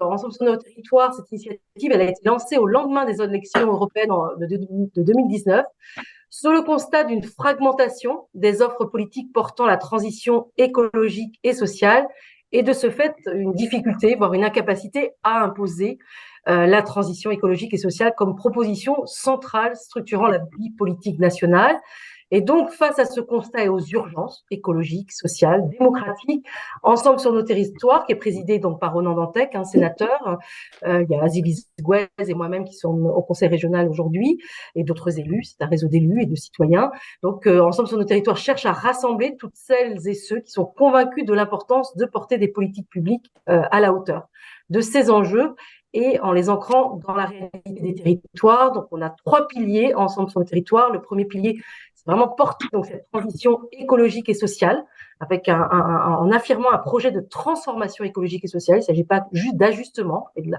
Ensemble sur notre territoire, cette initiative, elle a été lancée au lendemain des élections européennes de 2019, sur le constat d'une fragmentation des offres politiques portant la transition écologique et sociale, et de ce fait, une difficulté, voire une incapacité à imposer la transition écologique et sociale comme proposition centrale structurant la vie politique nationale. Et donc, face à ce constat et aux urgences écologiques, sociales, démocratiques, Ensemble sur nos territoires, qui est présidé donc par Ronan Dantec, un sénateur, il y a Azilis Gouez et moi-même qui sommes au conseil régional aujourd'hui, et d'autres élus, c'est un réseau d'élus et de citoyens. Ensemble sur nos territoires cherche à rassembler toutes celles et ceux qui sont convaincus de l'importance de porter des politiques publiques à la hauteur de ces enjeux et en les ancrant dans la réalité des territoires. Donc, on a 3 piliers ensemble sur le territoire. Le premier pilier, c'est vraiment porter donc cette transition écologique et sociale en affirmant un projet de transformation écologique et sociale. Il ne s'agit pas juste d'ajustement, mais de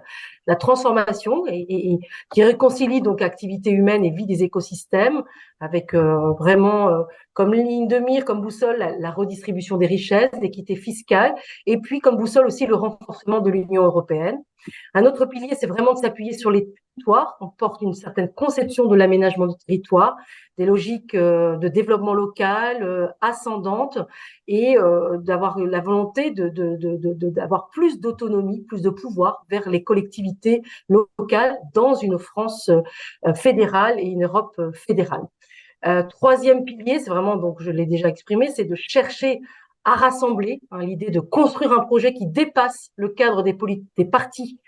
la transformation et qui réconcilie donc activité humaine et vie des écosystèmes avec vraiment comme ligne de mire, comme boussole, la redistribution des richesses, l'équité fiscale et puis comme boussole aussi le renforcement de l'Union européenne. Un autre pilier, c'est vraiment de s'appuyer sur les territoires. On porte une certaine conception de l'aménagement du territoire, des logiques de développement local ascendantes et d'avoir la volonté d'avoir plus d'autonomie, plus de pouvoir vers les collectivités locales dans une France fédérale et une Europe fédérale. Troisième pilier, c'est vraiment, donc je l'ai déjà exprimé, c'est de chercher à rassembler l'idée de construire un projet qui dépasse le cadre des partis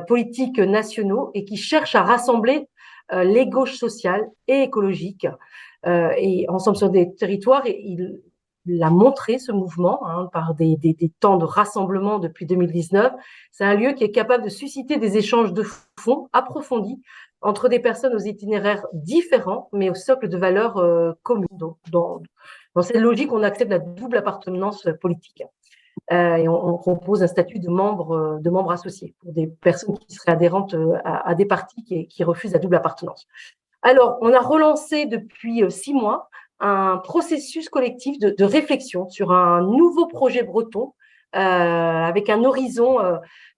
politiques nationaux et qui cherche à rassembler les gauches sociales et écologiques et ensemble sur des territoires. Et il a montré ce mouvement par des temps de rassemblement depuis 2019. C'est un lieu qui est capable de susciter des échanges de fond approfondis entre des personnes aux itinéraires différents, mais au socle de valeurs communes. Donc, dans cette logique, on accepte la double appartenance politique et on propose un statut de membre associé pour des personnes qui seraient adhérentes à des partis qui refusent la double appartenance. Alors, on a relancé depuis 6 mois un processus collectif de réflexion sur un nouveau projet breton avec un horizon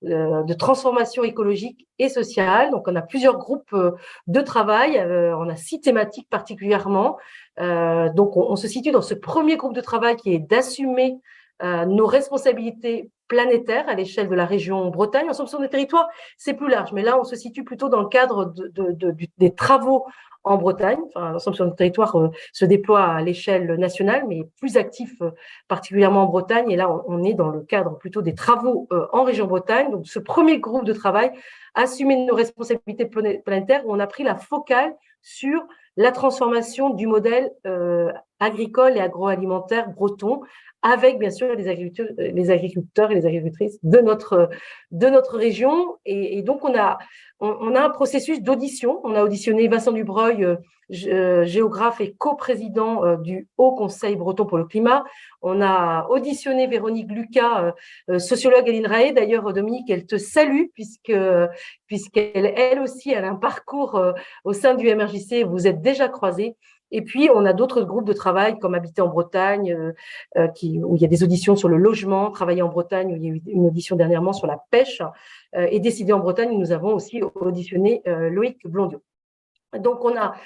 de transformation écologique et sociale. Donc, on a plusieurs groupes de travail. On a 6 thématiques particulièrement. Donc, on se situe dans ce premier groupe de travail qui est d'assumer nos responsabilités planétaires à l'échelle de la région Bretagne. Ensemble sur des territoires, c'est plus large, mais là, on se situe plutôt dans le cadre des travaux en Bretagne. Enfin, Ensemble sur notre territoire se déploie à l'échelle nationale, mais plus actif particulièrement en Bretagne. Et là, on est dans le cadre plutôt des travaux en région Bretagne. Donc, ce premier groupe de travail, assumer nos responsabilités planétaires, où on a pris la focale sur la transformation du modèle agricole et agroalimentaire breton, avec bien sûr les agriculteurs et les agricultrices de notre région. Et donc, on a un processus d'audition. On a auditionné Vincent Dubreuil, géographe et coprésident du Haut Conseil breton pour le climat. On a auditionné Véronique Lucas, sociologue à l'INRAE. D'ailleurs, Dominique, elle te salue puisqu'elle, elle aussi, elle a un parcours au sein du MRJC. Vous êtes déjà croisés. Et puis, on a d'autres groupes de travail comme Habiter en Bretagne, où il y a des auditions sur le logement, Travailler en Bretagne, où il y a eu une audition dernièrement sur la pêche, et Décider en Bretagne, où nous avons aussi auditionné Loïc Blondiot. Donc,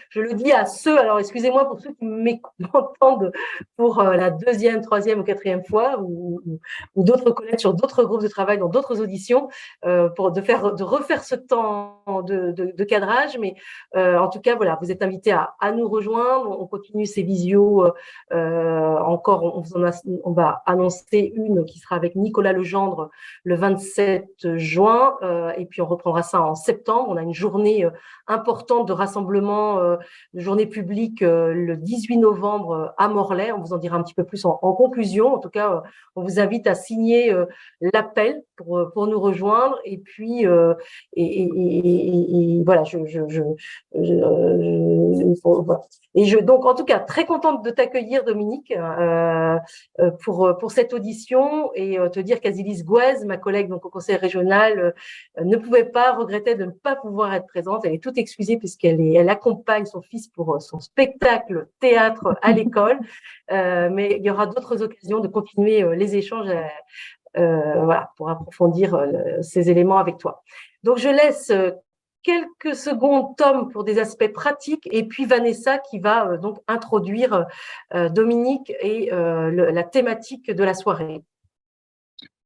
je le dis à ceux, alors excusez-moi pour ceux qui m'entendent pour la deuxième, troisième ou quatrième fois, ou d'autres collègues sur d'autres groupes de travail, dans d'autres auditions, de refaire ce temps de cadrage. Mais en tout cas, voilà, vous êtes invités à nous rejoindre. On continue ces visios. Encore, on va annoncer une qui sera avec Nicolas Legendre le 27 juin, et puis on reprendra ça en septembre. On a une journée importante de rassemblement, de journée publique le 18 novembre à Morlaix. On vous en dira un petit peu plus en conclusion. En tout cas, on vous invite à signer l'appel pour nous rejoindre. Et puis, voilà, voilà. Donc, en tout cas, très contente de t'accueillir, Dominique, pour cette audition et te dire qu'Azilis Gouez, ma collègue donc au conseil régional, ne pouvait pas, regretter de ne pas pouvoir être présente. Elle est toute excusée puisqu'elle accompagne son fils pour son spectacle théâtre à l'école. Mais il y aura d'autres occasions de continuer les échanges voilà, pour approfondir ces éléments avec toi. Donc, je laisse quelques secondes Tom pour des aspects pratiques et puis Vanessa qui va donc introduire Dominique et la thématique de la soirée.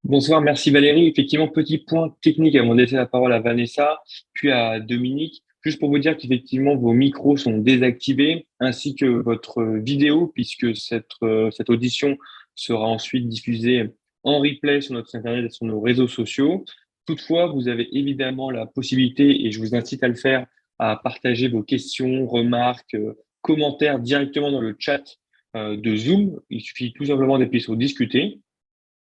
Bonsoir, merci Valérie. Effectivement, petit point technique avant de laisser la parole à Vanessa, puis à Dominique. Juste pour vous dire qu'effectivement, vos micros sont désactivés, ainsi que votre vidéo, puisque cette audition sera ensuite diffusée en replay sur notre Internet et sur nos réseaux sociaux. Toutefois, vous avez évidemment la possibilité, et je vous incite à le faire, à partager vos questions, remarques, commentaires directement dans le chat de Zoom. Il suffit tout simplement d'appuyer sur discuter.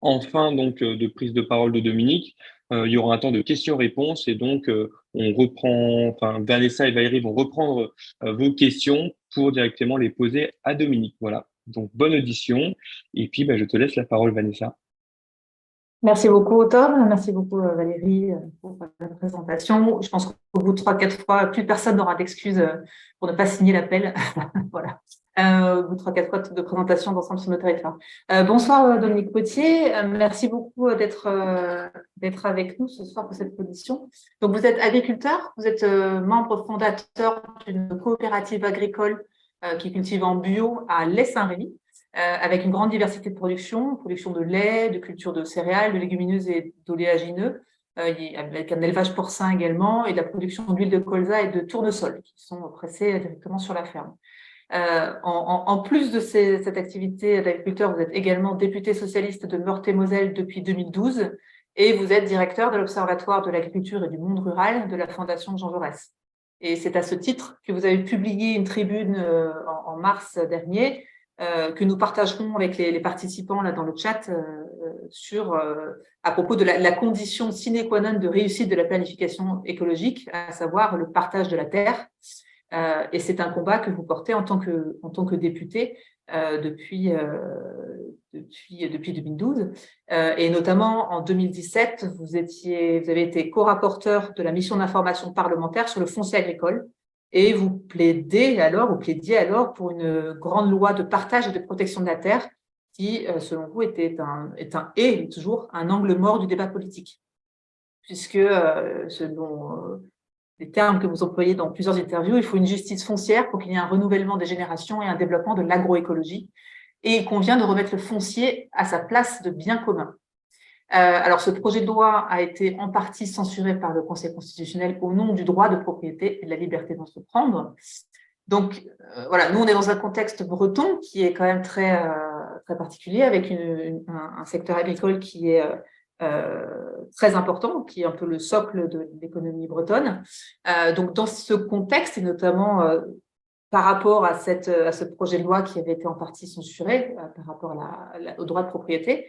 En fin donc de prise de parole de Dominique, il y aura un temps de questions-réponses et donc on reprend, enfin Vanessa et Valérie vont reprendre vos questions pour directement les poser à Dominique. Voilà. Donc bonne audition et puis je te laisse la parole Vanessa. Merci beaucoup, Tom. Merci beaucoup, Valérie, pour la présentation. Je pense qu'au bout de 3-4 fois, plus personne n'aura d'excuses pour ne pas signer l'appel. Voilà. Au bout de 3-4 fois de présentation d'ensemble sur notre territoire. Bonsoir, Dominique Potier. Merci beaucoup d'être avec nous ce soir pour cette audition. Donc, vous êtes agriculteur, vous êtes membre fondateur d'une coopérative agricole qui cultive en bio à Les-Saint-Rémy. Avec une grande diversité de production de lait, de culture de céréales, de légumineuses et d'oléagineux, avec un élevage porcin également, et de la production d'huile de colza et de tournesol qui sont pressés directement sur la ferme. En plus de cette activité d'agriculteur, vous êtes également député socialiste de Meurthe-et-Moselle depuis 2012 et vous êtes directeur de l'Observatoire de l'agriculture et du monde rural de la Fondation Jean Jaurès. Et c'est à ce titre que vous avez publié une tribune en mars dernier que nous partagerons avec les participants là dans le chat à propos de la condition sine qua non de réussite de la planification écologique, à savoir le partage de la terre. Et c'est un combat que vous portez en tant que député depuis 2012. Et notamment en 2017, vous avez été co-rapporteur de la mission d'information parlementaire sur le foncier agricole. Et vous plaidiez alors pour une grande loi de partage et de protection de la terre qui, selon vous, est toujours un angle mort du débat politique. Puisque, selon les termes que vous employez dans plusieurs interviews, il faut une justice foncière pour qu'il y ait un renouvellement des générations et un développement de l'agroécologie. Et il convient de remettre le foncier à sa place de bien commun. Alors, ce projet de loi a été en partie censuré par le Conseil constitutionnel au nom du droit de propriété et de la liberté d'entreprendre. Donc, voilà, nous, on est dans un contexte breton qui est quand même très particulier, avec un secteur agricole qui est très important, qui est un peu le socle de l'économie bretonne. Donc, dans ce contexte, et notamment par rapport à ce projet de loi qui avait été en partie censuré par rapport au droit de propriété,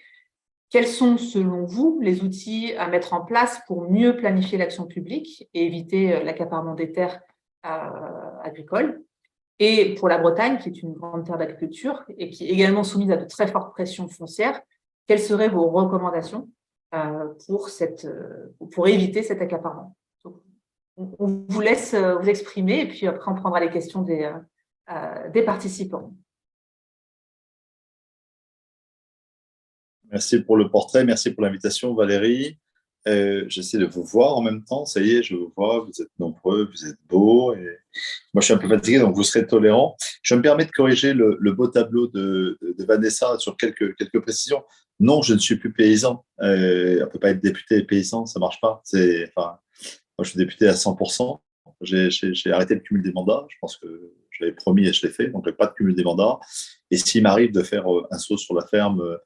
quels sont, selon vous, les outils à mettre en place pour mieux planifier l'action publique et éviter l'accaparement des terres agricoles? Et pour la Bretagne, qui est une grande terre d'agriculture et qui est également soumise à de très fortes pressions foncières, quelles seraient vos recommandations pour éviter cet accaparement? Donc, on vous laisse vous exprimer et puis après, on prendra les questions des participants. Merci pour le portrait, merci pour l'invitation Valérie. J'essaie de vous voir en même temps, ça y est, je vous vois, vous êtes nombreux, vous êtes beaux. Et... Moi, je suis un peu fatigué, donc vous serez tolérants. Je me permets de corriger le beau tableau de Vanessa sur quelques précisions. Non, je ne suis plus paysan. On ne peut pas être député et paysan, ça ne marche pas. Moi, je suis député à 100%. J'ai arrêté le cumul des mandats. Je pense que je l'avais promis et je l'ai fait, donc pas de cumul des mandats. Et s'il m'arrive de faire un saut sur la ferme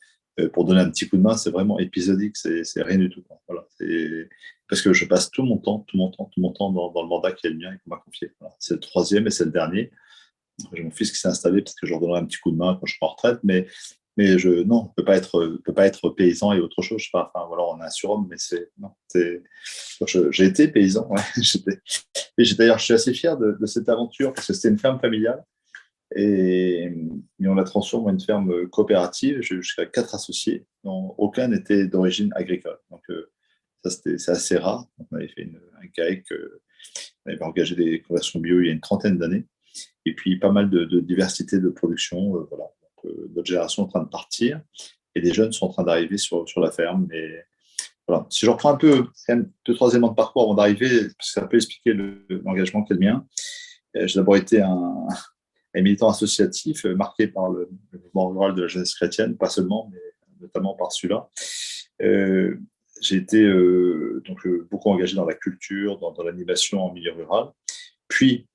pour donner un petit coup de main, c'est vraiment épisodique, c'est rien du tout. Voilà. Parce que je passe tout mon temps dans le mandat qui est le mien et qu'on m'a confié. Voilà. C'est le troisième et c'est le dernier. J'ai mon fils qui s'est installé parce que je leur donnerai un petit coup de main quand je serai en retraite, mais non, on peut pas être paysan et autre chose. Je sais pas, enfin voilà, on a un surhomme, mais j'ai été paysan. Ouais. D'ailleurs, je suis assez fier de cette aventure parce que c'était une ferme familiale. Et on la transforme en une ferme coopérative. J'ai jusqu'à 4 associés, dont aucun n'était d'origine agricole. Donc, c'est assez rare. On avait fait un GAEC, on avait engagé des conversions bio il y a une trentaine d'années. Et puis, pas mal de diversité de production. Voilà. Donc, notre génération est en train de partir. et des jeunes sont en train d'arriver sur la ferme. Mais voilà. Si je reprends un peu, quand même, 2-3 éléments de parcours avant d'arriver, parce que ça peut expliquer l'engagement qui est le mien. J'ai d'abord été un militant associatif marqué par le mouvement rural de la jeunesse chrétienne, pas seulement, mais notamment par celui-là. J'ai été donc beaucoup engagé dans la culture, dans l'animation en milieu rural. Puis,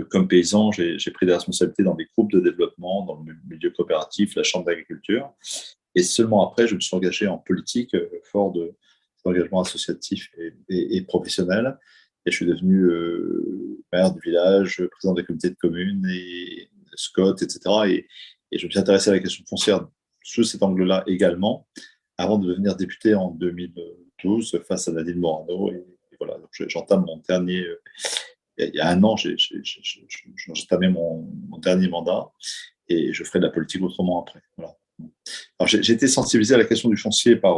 comme paysan, j'ai pris des responsabilités dans des groupes de développement, dans le milieu coopératif, la chambre d'agriculture. Et seulement après, je me suis engagé en politique, fort d'engagement associatif et professionnel. Et je suis devenu maire du village, président des comités de communes et SCOT, etc. Et je me suis intéressé à la question foncière sous cet angle-là également, avant de devenir député en 2012 face à Nadine Morano. Et voilà, donc j'entame mon dernier. Il y a un an, j'ai entamé mon dernier mandat et je ferai de la politique autrement après. Voilà. Alors, j'ai été sensibilisé à la question du foncier par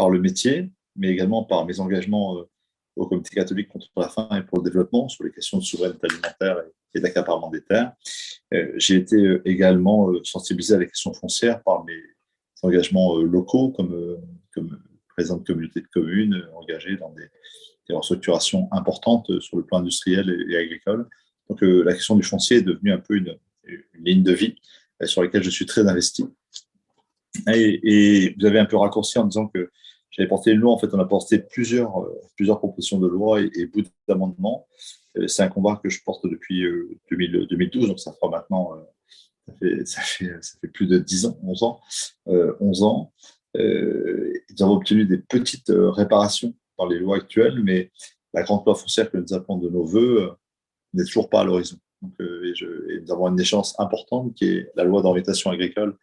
le métier, mais également par mes engagements au Comité catholique contre la faim et pour le développement sur les questions de souveraineté alimentaire et d'accaparement des terres. J'ai été également sensibilisé à la question foncière par mes engagements locaux comme président de communauté de communes engagé dans des restructurations importantes sur le plan industriel et agricole. Donc la question du foncier est devenue un peu une ligne de vie sur laquelle je suis très investi. Et vous avez un peu raccourci en disant que j'avais porté une loi. En fait, on a porté plusieurs propositions de loi et bouts d'amendements. C'est un combat que je porte depuis 2012, donc ça fera maintenant, ça fait plus de 10 ans, 11 ans. 11 ans. Nous avons obtenu des petites réparations dans les lois actuelles, mais la grande loi foncière que nous appelons de nos voeux n'est toujours pas à l'horizon. Donc, et nous avons une échéance importante qui est la loi d'orientation agricole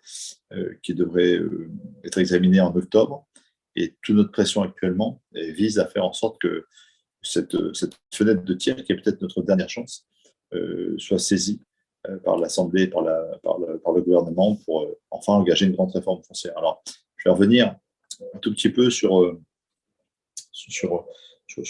qui devrait être examinée en octobre. Et toute notre pression actuellement vise à faire en sorte que cette fenêtre de tir, qui est peut-être notre dernière chance, soit saisie par l'Assemblée et par le gouvernement pour enfin engager une grande réforme foncière. Alors, je vais revenir un tout petit peu sur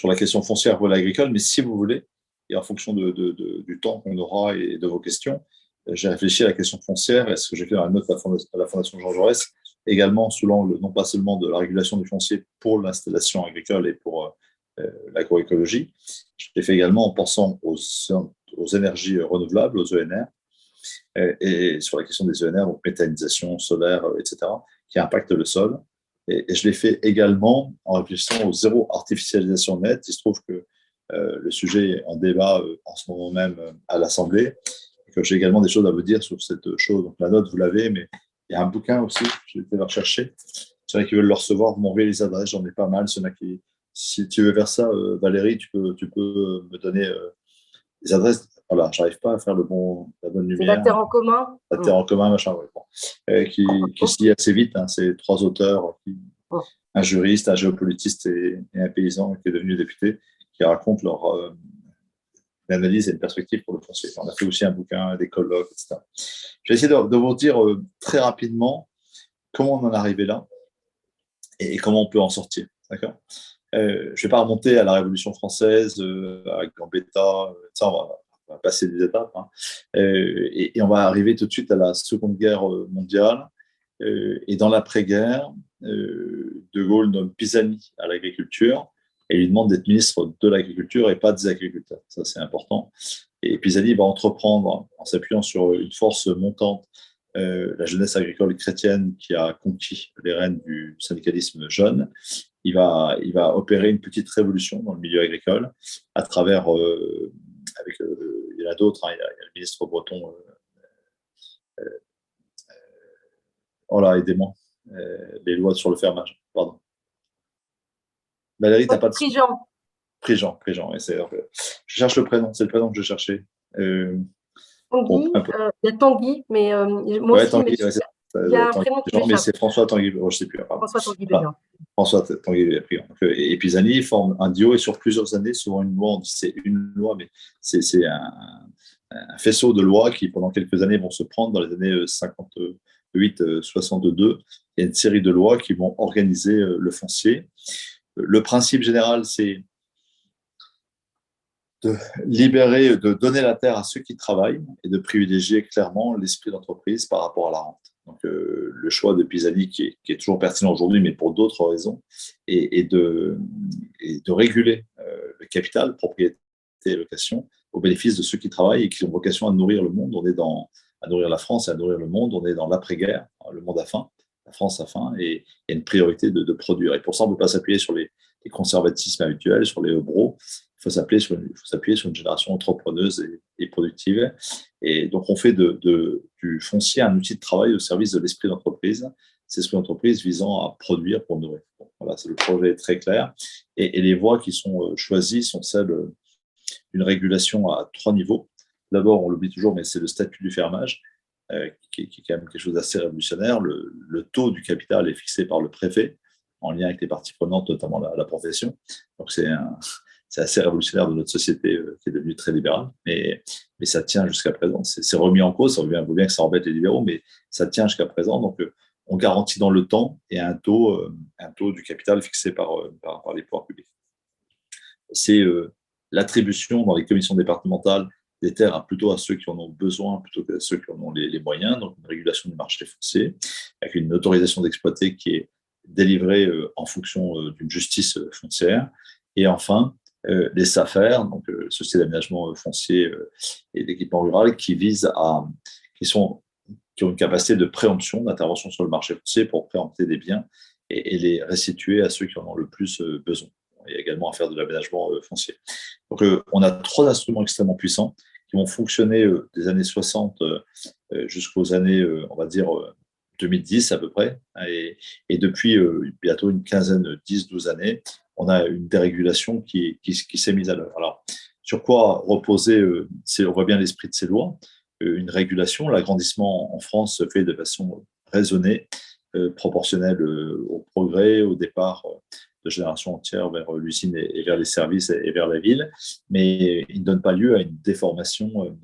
la question foncière vol agricole, mais si vous voulez, et en fonction du temps qu'on aura et de vos questions, j'ai réfléchi à la question foncière et ce que j'ai fait dans la note à la Fondation Jean Jaurès, également sous l'angle non pas seulement de la régulation du foncier pour l'installation agricole et pour l'agroécologie, je l'ai fait également en pensant aux énergies renouvelables, aux ENR, et sur la question des ENR, donc méthanisation, solaire, etc., qui impactent le sol. Et je l'ai fait également en réfléchissant au zéro artificialisation nette. Il se trouve que le sujet est en débat en ce moment même à l'Assemblée, et que j'ai également des choses à vous dire sur cette chose. Donc la note, vous l'avez, mais il y a un bouquin aussi, j'ai été le rechercher. S'il y en a qui veulent le recevoir, vous m'envoyez les adresses, j'en ai pas mal. Si tu veux faire ça, Valérie, tu peux me donner les adresses. Voilà, j'arrive pas à faire la bonne lumière. C'est la Terre en commun. La Terre en commun, machin, ouais, bon. Qui se lit assez vite. Hein, c'est 3 auteurs, un juriste, un géopolitiste et un paysan qui est devenu député, qui racontent leur analyse et une perspective pour le foncier. On a fait aussi un bouquin, des colloques, etc. Je vais essayer de vous dire très rapidement comment on en est arrivé là et comment on peut en sortir. D'accord. Je ne vais pas remonter à la Révolution française, à Gambetta, ça, on va passer des étapes. Hein. Et on va arriver tout de suite à la Seconde Guerre mondiale. Et dans l'après-guerre, De Gaulle nomme Pisani à l'agriculture et lui demande d'être ministre de l'agriculture et pas des agriculteurs. Ça, c'est important. Et Pisani va entreprendre, en s'appuyant sur une force montante, la jeunesse agricole chrétienne qui a conquis les rênes du syndicalisme jeune. Il va opérer une petite révolution dans le milieu agricole à travers, il y en a d'autres, hein, il y a le ministre breton, oh là, aidez-moi, les lois sur le fermage, pardon. Valérie, t'as pas de... Prigent, ouais, je cherche le prénom, c'est le prénom que je cherchais. Tanguy, il y a Tanguy, mais moi ouais, aussi, Tanguy, mais il y a un prénom qui mais c'est François Tanguy, je ne sais plus. François Tanguy voilà. François Tanguy Briand. Et Pisani forme un duo et sur plusieurs années, souvent une loi, on dit c'est une loi, mais c'est un faisceau de lois qui, pendant quelques années, vont se prendre dans les années 58, 62. Il y a une série de lois qui vont organiser le foncier. Le principe général, c'est de libérer, de donner la terre à ceux qui travaillent et de privilégier clairement l'esprit d'entreprise par rapport à la rente. Donc, le choix de Pisani, qui est toujours pertinent aujourd'hui, mais pour d'autres raisons, et de réguler le capital, propriété et location, au bénéfice de ceux qui travaillent et qui ont vocation à nourrir le monde. À nourrir la France et à nourrir le monde. On est dans l'après-guerre, le monde a faim, la France a faim, et il y a une priorité de produire. Et pour ça, on ne peut pas s'appuyer sur les conservatismes habituels, sur les bros. Il faut s'appuyer sur une génération entrepreneuse et productive. Et donc, on fait du foncier un outil de travail au service de l'esprit d'entreprise. C'est l'esprit d'entreprise visant à produire pour nourrir. Donc, voilà, le projet est très clair. Et les voies qui sont choisies sont celles d'une régulation à 3 niveaux. D'abord, on l'oublie toujours, mais c'est le statut du fermage, qui est quand même quelque chose d'assez révolutionnaire. Le taux du capital est fixé par le préfet, en lien avec les parties prenantes, notamment la profession. Donc, c'est assez révolutionnaire de notre société qui est devenue très libérale, mais ça tient jusqu'à présent. C'est remis en cause, ça vaut bien que ça embête les libéraux, mais ça tient jusqu'à présent. Donc, on garantit dans le temps et un taux du capital fixé par les pouvoirs publics. C'est l'attribution dans les commissions départementales des terres plutôt à ceux qui en ont besoin plutôt qu'à ceux qui en ont les moyens, donc une régulation du marché foncier, avec une autorisation d'exploiter qui est délivrée en fonction d'une justice foncière. Et enfin, les SAFER, donc Sociétés d'aménagement foncier et d'équipement rural, qui ont une capacité de préemption, d'intervention sur le marché foncier pour préempter des biens et les restituer à ceux qui en ont le plus besoin. Et également à faire de l'aménagement foncier. Donc, on a 3 instruments extrêmement puissants qui vont fonctionner des années 60 jusqu'aux années, on va dire, 2010 à peu près. Et depuis bientôt une quinzaine, 10-12 années, on a une dérégulation qui s'est mise à l'œuvre. Alors, sur quoi reposer on voit bien l'esprit de ces lois. Une régulation, l'agrandissement en France se fait de façon raisonnée, proportionnelle au progrès, au départ de générations entières vers l'usine et vers les services et vers la ville, mais il ne donne pas lieu à une déformation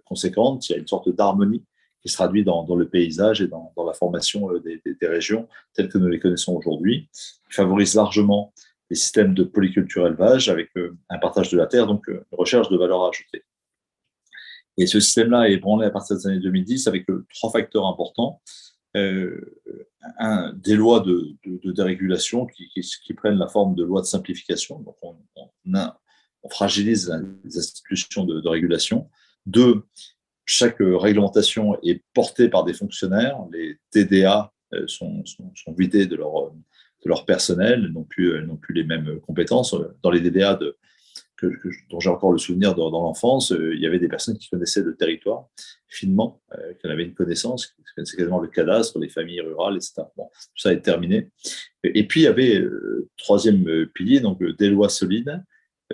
conséquente. Il y a une sorte d'harmonie qui se traduit dans le paysage et dans la formation des régions telles que nous les connaissons aujourd'hui. Il favorise largement les systèmes de polyculture-élevage avec un partage de la terre, donc une recherche de valeur ajoutée. Et ce système-là est ébranlé à partir des années 2010 avec 3 facteurs importants. Des lois de dérégulation qui prennent la forme de lois de simplification. Donc, on fragilise les institutions de régulation. 2, chaque réglementation est portée par des fonctionnaires. Les TDA sont vidés de leur personnel, elles n'ont plus les mêmes compétences. Dans les DDA dont j'ai encore le souvenir dans l'enfance, il y avait des personnes qui connaissaient le territoire finement, qui en avaient une connaissance, qui connaissaient quasiment le cadastre, les familles rurales, etc. Bon, tout ça est terminé. Et puis, il y avait 3e pilier, donc des lois solides,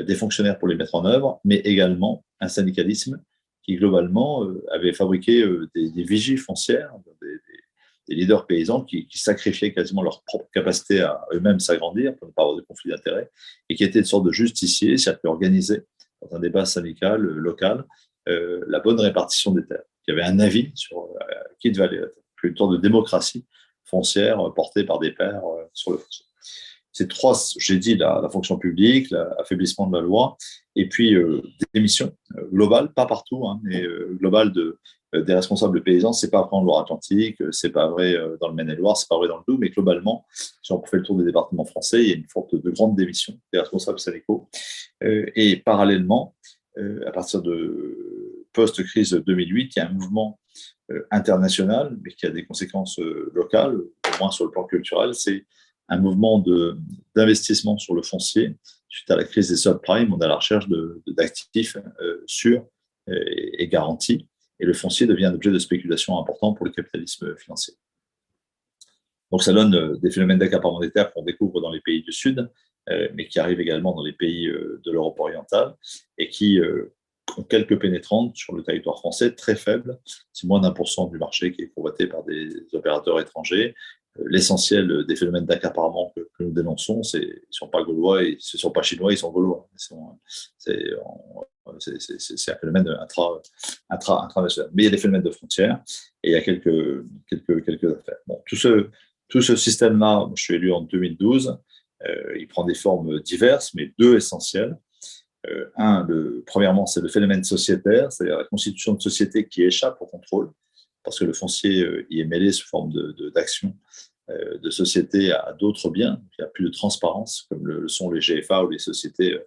des fonctionnaires pour les mettre en œuvre, mais également un syndicalisme qui, globalement, avait fabriqué des vigies foncières, des leaders paysans qui sacrifiaient quasiment leur propre capacité à eux-mêmes s'agrandir pour ne pas avoir de conflit d'intérêts et qui étaient une sorte de justiciers, c'est-à-dire qui organisaient dans un débat syndical local la bonne répartition des terres. Il y avait un avis sur qui devait aller, une sorte de démocratie foncière portée par des pairs sur le foncier. Ces 3, j'ai dit, la fonction publique, l'affaiblissement de la loi, et puis des missions globales, pas partout, hein, mais globales des responsables paysans. C'est pas vrai en Loire-Atlantique, c'est pas vrai dans le Maine-et-Loire, c'est pas vrai dans le Doubs, mais globalement, si on fait le tour des départements français, il y a une sorte de grande démission des responsables syndicaux. Et parallèlement, à partir de post-crise 2008, il y a un mouvement international, mais qui a des conséquences locales, au moins sur le plan culturel. C'est un mouvement d'investissement sur le foncier. Suite à la crise des subprimes, on est à la recherche d'actifs sûrs et garantis. Et le foncier devient un objet de spéculation important pour le capitalisme financier. Donc, ça donne des phénomènes d'accaparement des terres qu'on découvre dans les pays du Sud, mais qui arrivent également dans les pays de l'Europe orientale et qui ont quelques pénétrantes sur le territoire français, très faibles. C'est moins d'1% du marché qui est convoité par des opérateurs étrangers. L'essentiel des phénomènes d'accaparement que nous dénonçons, ils ne sont pas gaulois, ils ne sont pas chinois, ils sont gaulois. C'est un phénomène intranational. Mais il y a des phénomènes de frontières et il y a quelques affaires. Bon, tout ce système-là, je suis élu en 2012, il prend des formes diverses, mais 2 essentielles. Premièrement, c'est le phénomène sociétaire, c'est-à-dire la constitution de sociétés qui échappe au contrôle parce que le foncier y est mêlé sous forme d'action de sociétés à d'autres biens. Il n'y a plus de transparence, comme le sont les GFA ou les sociétés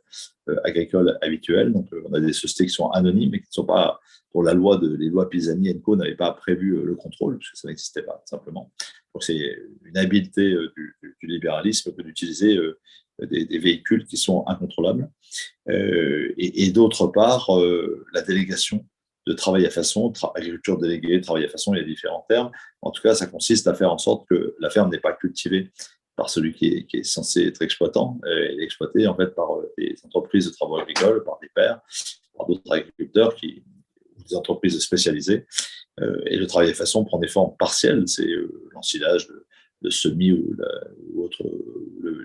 agricoles habituelles. Donc, on a des sociétés qui sont anonymes et qui ne sont pas, pour les lois Pisani et Co n'avaient pas prévu le contrôle, parce que ça n'existait pas, simplement. Donc, c'est une habileté du libéralisme que d'utiliser des véhicules qui sont incontrôlables. Et d'autre part, la délégation de travail à façon, agriculture déléguée, travail à façon, il y a différents termes. En tout cas, ça consiste à faire en sorte que la ferme n'est pas cultivée par celui qui est censé être exploitant, elle est exploitée en fait par des entreprises de travaux agricoles, par des pairs, par d'autres agriculteurs ou des entreprises spécialisées. Et le travail à façon prend des formes partielles, c'est l'ensilage, le semis ou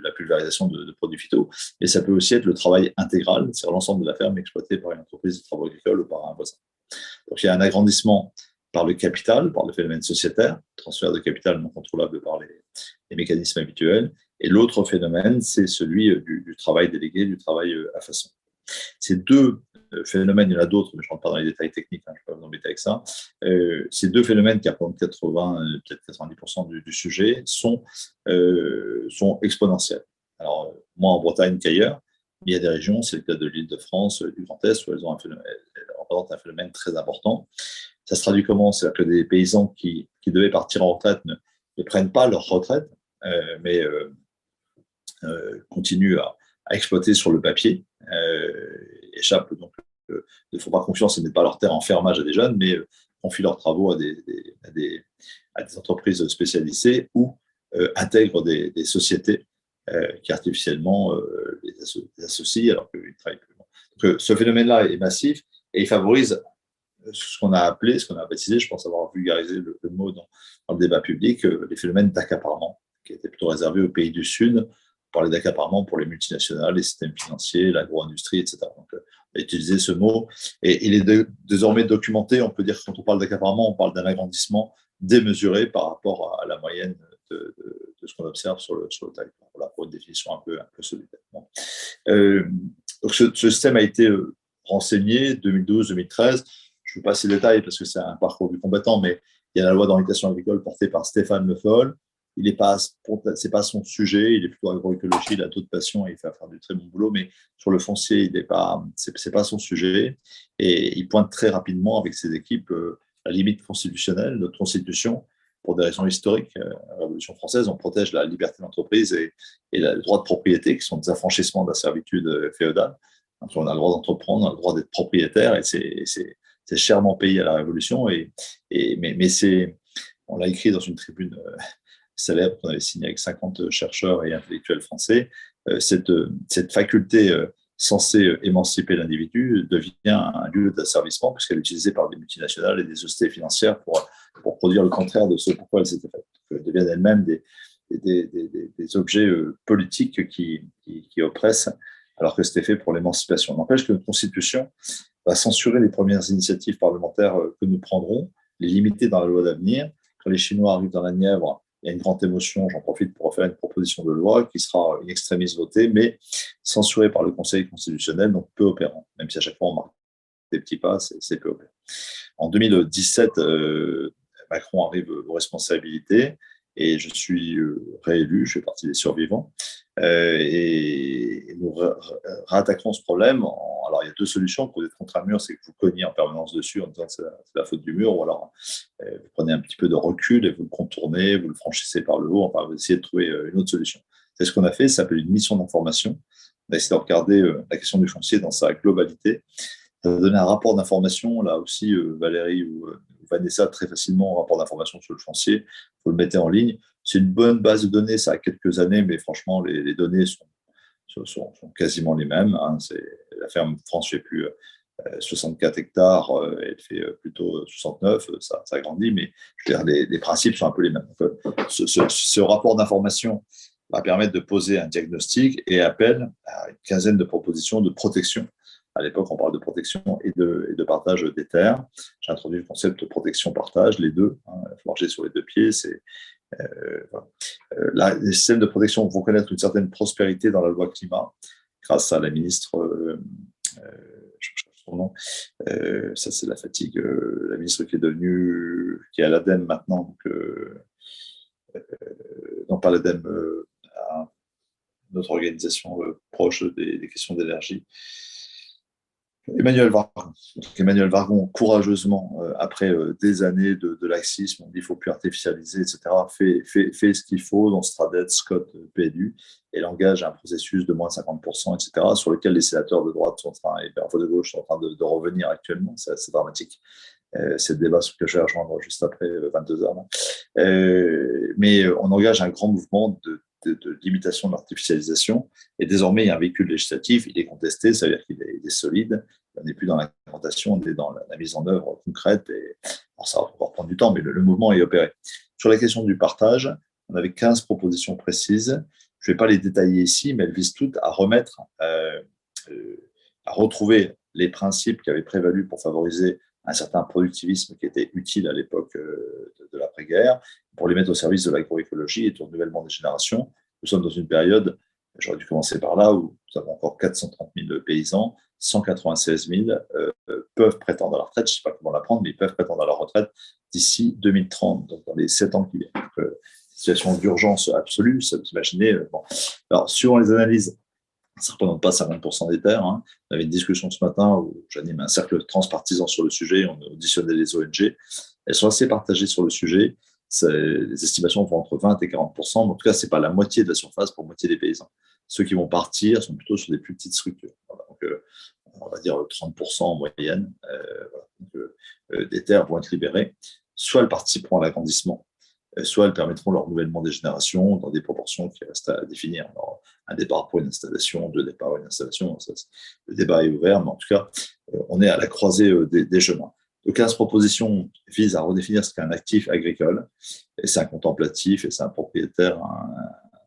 la pulvérisation de produits phyto. Et ça peut aussi être le travail intégral, c'est l'ensemble de la ferme exploitée par une entreprise de travaux agricoles ou par un voisin. Donc il y a un agrandissement par le capital, par le phénomène sociétaire, transfert de capital non contrôlable par les mécanismes habituels. Et l'autre phénomène, c'est celui du travail délégué, du travail à façon. Ces deux phénomènes, il y en a d'autres, mais je ne rentre pas dans les détails techniques, je ne vais pas vous embêter avec ça. Ces deux phénomènes qui apportent 80, peut-être 90% du sujet sont exponentiels. Alors, moins en Bretagne qu'ailleurs, il y a des régions, c'est le cas de l'Île-de-France, du Grand Est, où elles représentent un phénomène très important. Ça se traduit comment? C'est-à-dire que des paysans qui devaient partir en retraite ne prennent pas leur retraite, mais continuent à exploiter sur le papier, échappent donc, ne font pas confiance et mettent pas leur terre en fermage à des jeunes, mais confient leurs travaux à des entreprises spécialisées ou intègrent des sociétés qui artificiellement les associent alors qu'ils travaillent plus. Donc, ce phénomène-là est massif et il favorise ce qu'on a baptisé, je pense avoir vulgarisé le mot dans le débat public, les phénomènes d'accaparement, qui étaient plutôt réservés aux pays du Sud. On parlait d'accaparement pour les multinationales, les systèmes financiers, l'agro-industrie, etc. Donc, on a utilisé ce mot et il est désormais documenté. On peut dire que quand on parle d'accaparement, on parle d'un agrandissement démesuré par rapport à la moyenne de ce qu'on observe sur le territoire. Voilà, pour une définition un peu solidaire. Bon. Donc ce système a été renseigné 2012-2013. Je ne vais pas passer les détails parce que c'est un parcours du combattant, mais il y a la loi d'orientation agricole portée par Stéphane Le Foll. C'est pas son sujet, il est plutôt agroécologie, il a d'autres passions et il fait faire du très bon boulot, mais sur le foncier, c'est pas son sujet. Et il pointe très rapidement avec ses équipes la limite constitutionnelle, notre constitution, pour des raisons historiques. La Révolution française, on protège la liberté d'entreprise et le droit de propriété, qui sont des affranchissements de la servitude féodale. Donc, on a le droit d'entreprendre, on a le droit d'être propriétaire, et c'est chèrement payé à la Révolution. Mais on l'a écrit dans une tribune célèbre qu'on avait signée avec 50 chercheurs et intellectuels français. Cette faculté censée émanciper l'individu devient un lieu d'asservissement puisqu'elle est utilisée par des multinationales et des sociétés financières pour produire le contraire de ce pourquoi elle s'était faite. Elles deviennent elles-mêmes des objets politiques qui oppressent, alors que c'était fait pour l'émancipation. N'empêche que notre Constitution va censurer les premières initiatives parlementaires que nous prendrons, les limiter dans la loi d'avenir. Quand les Chinois arrivent dans la Nièvre, il y a une grande émotion, j'en profite pour faire une proposition de loi qui sera in extremis votée, mais censurée par le Conseil constitutionnel, donc peu opérant. Même si à chaque fois on marque des petits pas, c'est peu opérant. En 2017, Macron arrive aux responsabilités et je suis réélu, je fais partie des survivants. Et nous réattaquons ce problème. Alors, il y a deux solutions. Pour être contre un mur, c'est que vous cogniez en permanence dessus en disant que c'est la faute du mur, ou alors vous prenez un petit peu de recul et vous le contournez, vous le franchissez par le haut, enfin, vous essayez de trouver une autre solution. C'est ce qu'on a fait, ça s'appelle une mission d'information. On a essayé de regarder la question du foncier dans sa globalité. Ça a donné un rapport d'information, là aussi, Valérie ou Vanessa, très facilement, un rapport d'information sur le foncier. Vous le mettez en ligne. C'est une bonne base de données, ça a quelques années, mais franchement, les données sont quasiment les mêmes. Hein. La ferme France ne fait plus 64 hectares, elle fait plutôt 69, ça grandit, mais je veux dire, les principes sont un peu les mêmes. Donc, ce rapport d'information va permettre de poser un diagnostic et appelle à une quinzaine de propositions de protection. À l'époque, on parle de protection et de partage des terres. J'ai introduit le concept de protection-partage, les deux, marcher sur les deux pieds. Les systèmes de protection vont connaître une certaine prospérité dans la loi climat, grâce à la ministre, je cherche son nom. Ça, c'est la fatigue. La ministre qui est à l'ADEME maintenant, non pas l'ADEME, à notre organisation proche des questions d'énergie. Emmanuel Vargon. Emmanuel Vargon, courageusement, après des années de laxisme, on dit qu'il ne faut plus artificialiser, etc., fait ce qu'il faut dans Stradette, Scott, PLU, et l'engage à un processus de moins de 50%, etc., sur lequel les sénateurs de droite sont en train, et de gauche sont en train de revenir actuellement. C'est dramatique. C'est le débat sur lequel je vais rejoindre juste après 22 heures. Mais on engage un grand mouvement de limitation de l'artificialisation. Et désormais, il y a un véhicule législatif, il est contesté, ça veut dire qu'il est solide. On n'est plus dans l'implémentation, on est dans la mise en œuvre concrète. Et, alors ça va encore prendre du temps, mais le mouvement est opéré. Sur la question du partage, on avait 15 propositions précises. Je ne vais pas les détailler ici, mais elles visent toutes à remettre, à retrouver les principes qui avaient prévalu pour favoriser un certain productivisme qui était utile à l'époque de l'après-guerre, pour les mettre au service de l'agroécologie et du renouvellement des générations. Nous sommes dans une période, j'aurais dû commencer par là, où nous avons encore 430 000 paysans, 196 000 peuvent prétendre à la retraite, je ne sais pas comment la prendre, mais ils peuvent prétendre à la retraite d'ici 2030, donc dans les 7 ans qui viennent. Donc, situation d'urgence absolue, ça vous imaginez. Bon. Alors, suivant les analyses, ça ne représente pas 50% des terres. Hein. On avait une discussion ce matin où j'anime un cercle transpartisan sur le sujet, on a auditionné les ONG. Elles sont assez partagées sur le sujet. Les estimations vont entre 20 et 40%, mais en tout cas, ce n'est pas la moitié de la surface pour moitié des paysans. Ceux qui vont partir sont plutôt sur des plus petites structures. Voilà. Donc, on va dire 30% en moyenne. Des terres vont être libérées. Soit elles participeront à l'agrandissement, soit elles permettront le renouvellement des générations dans des proportions qui restent à définir. Alors, un départ pour une installation, 2 départs pour une installation, le débat est ouvert, mais en tout cas, on est à la croisée des chemins. Donc, 15 propositions visent à redéfinir ce qu'est un actif agricole, et c'est un contemplatif, et c'est un propriétaire, un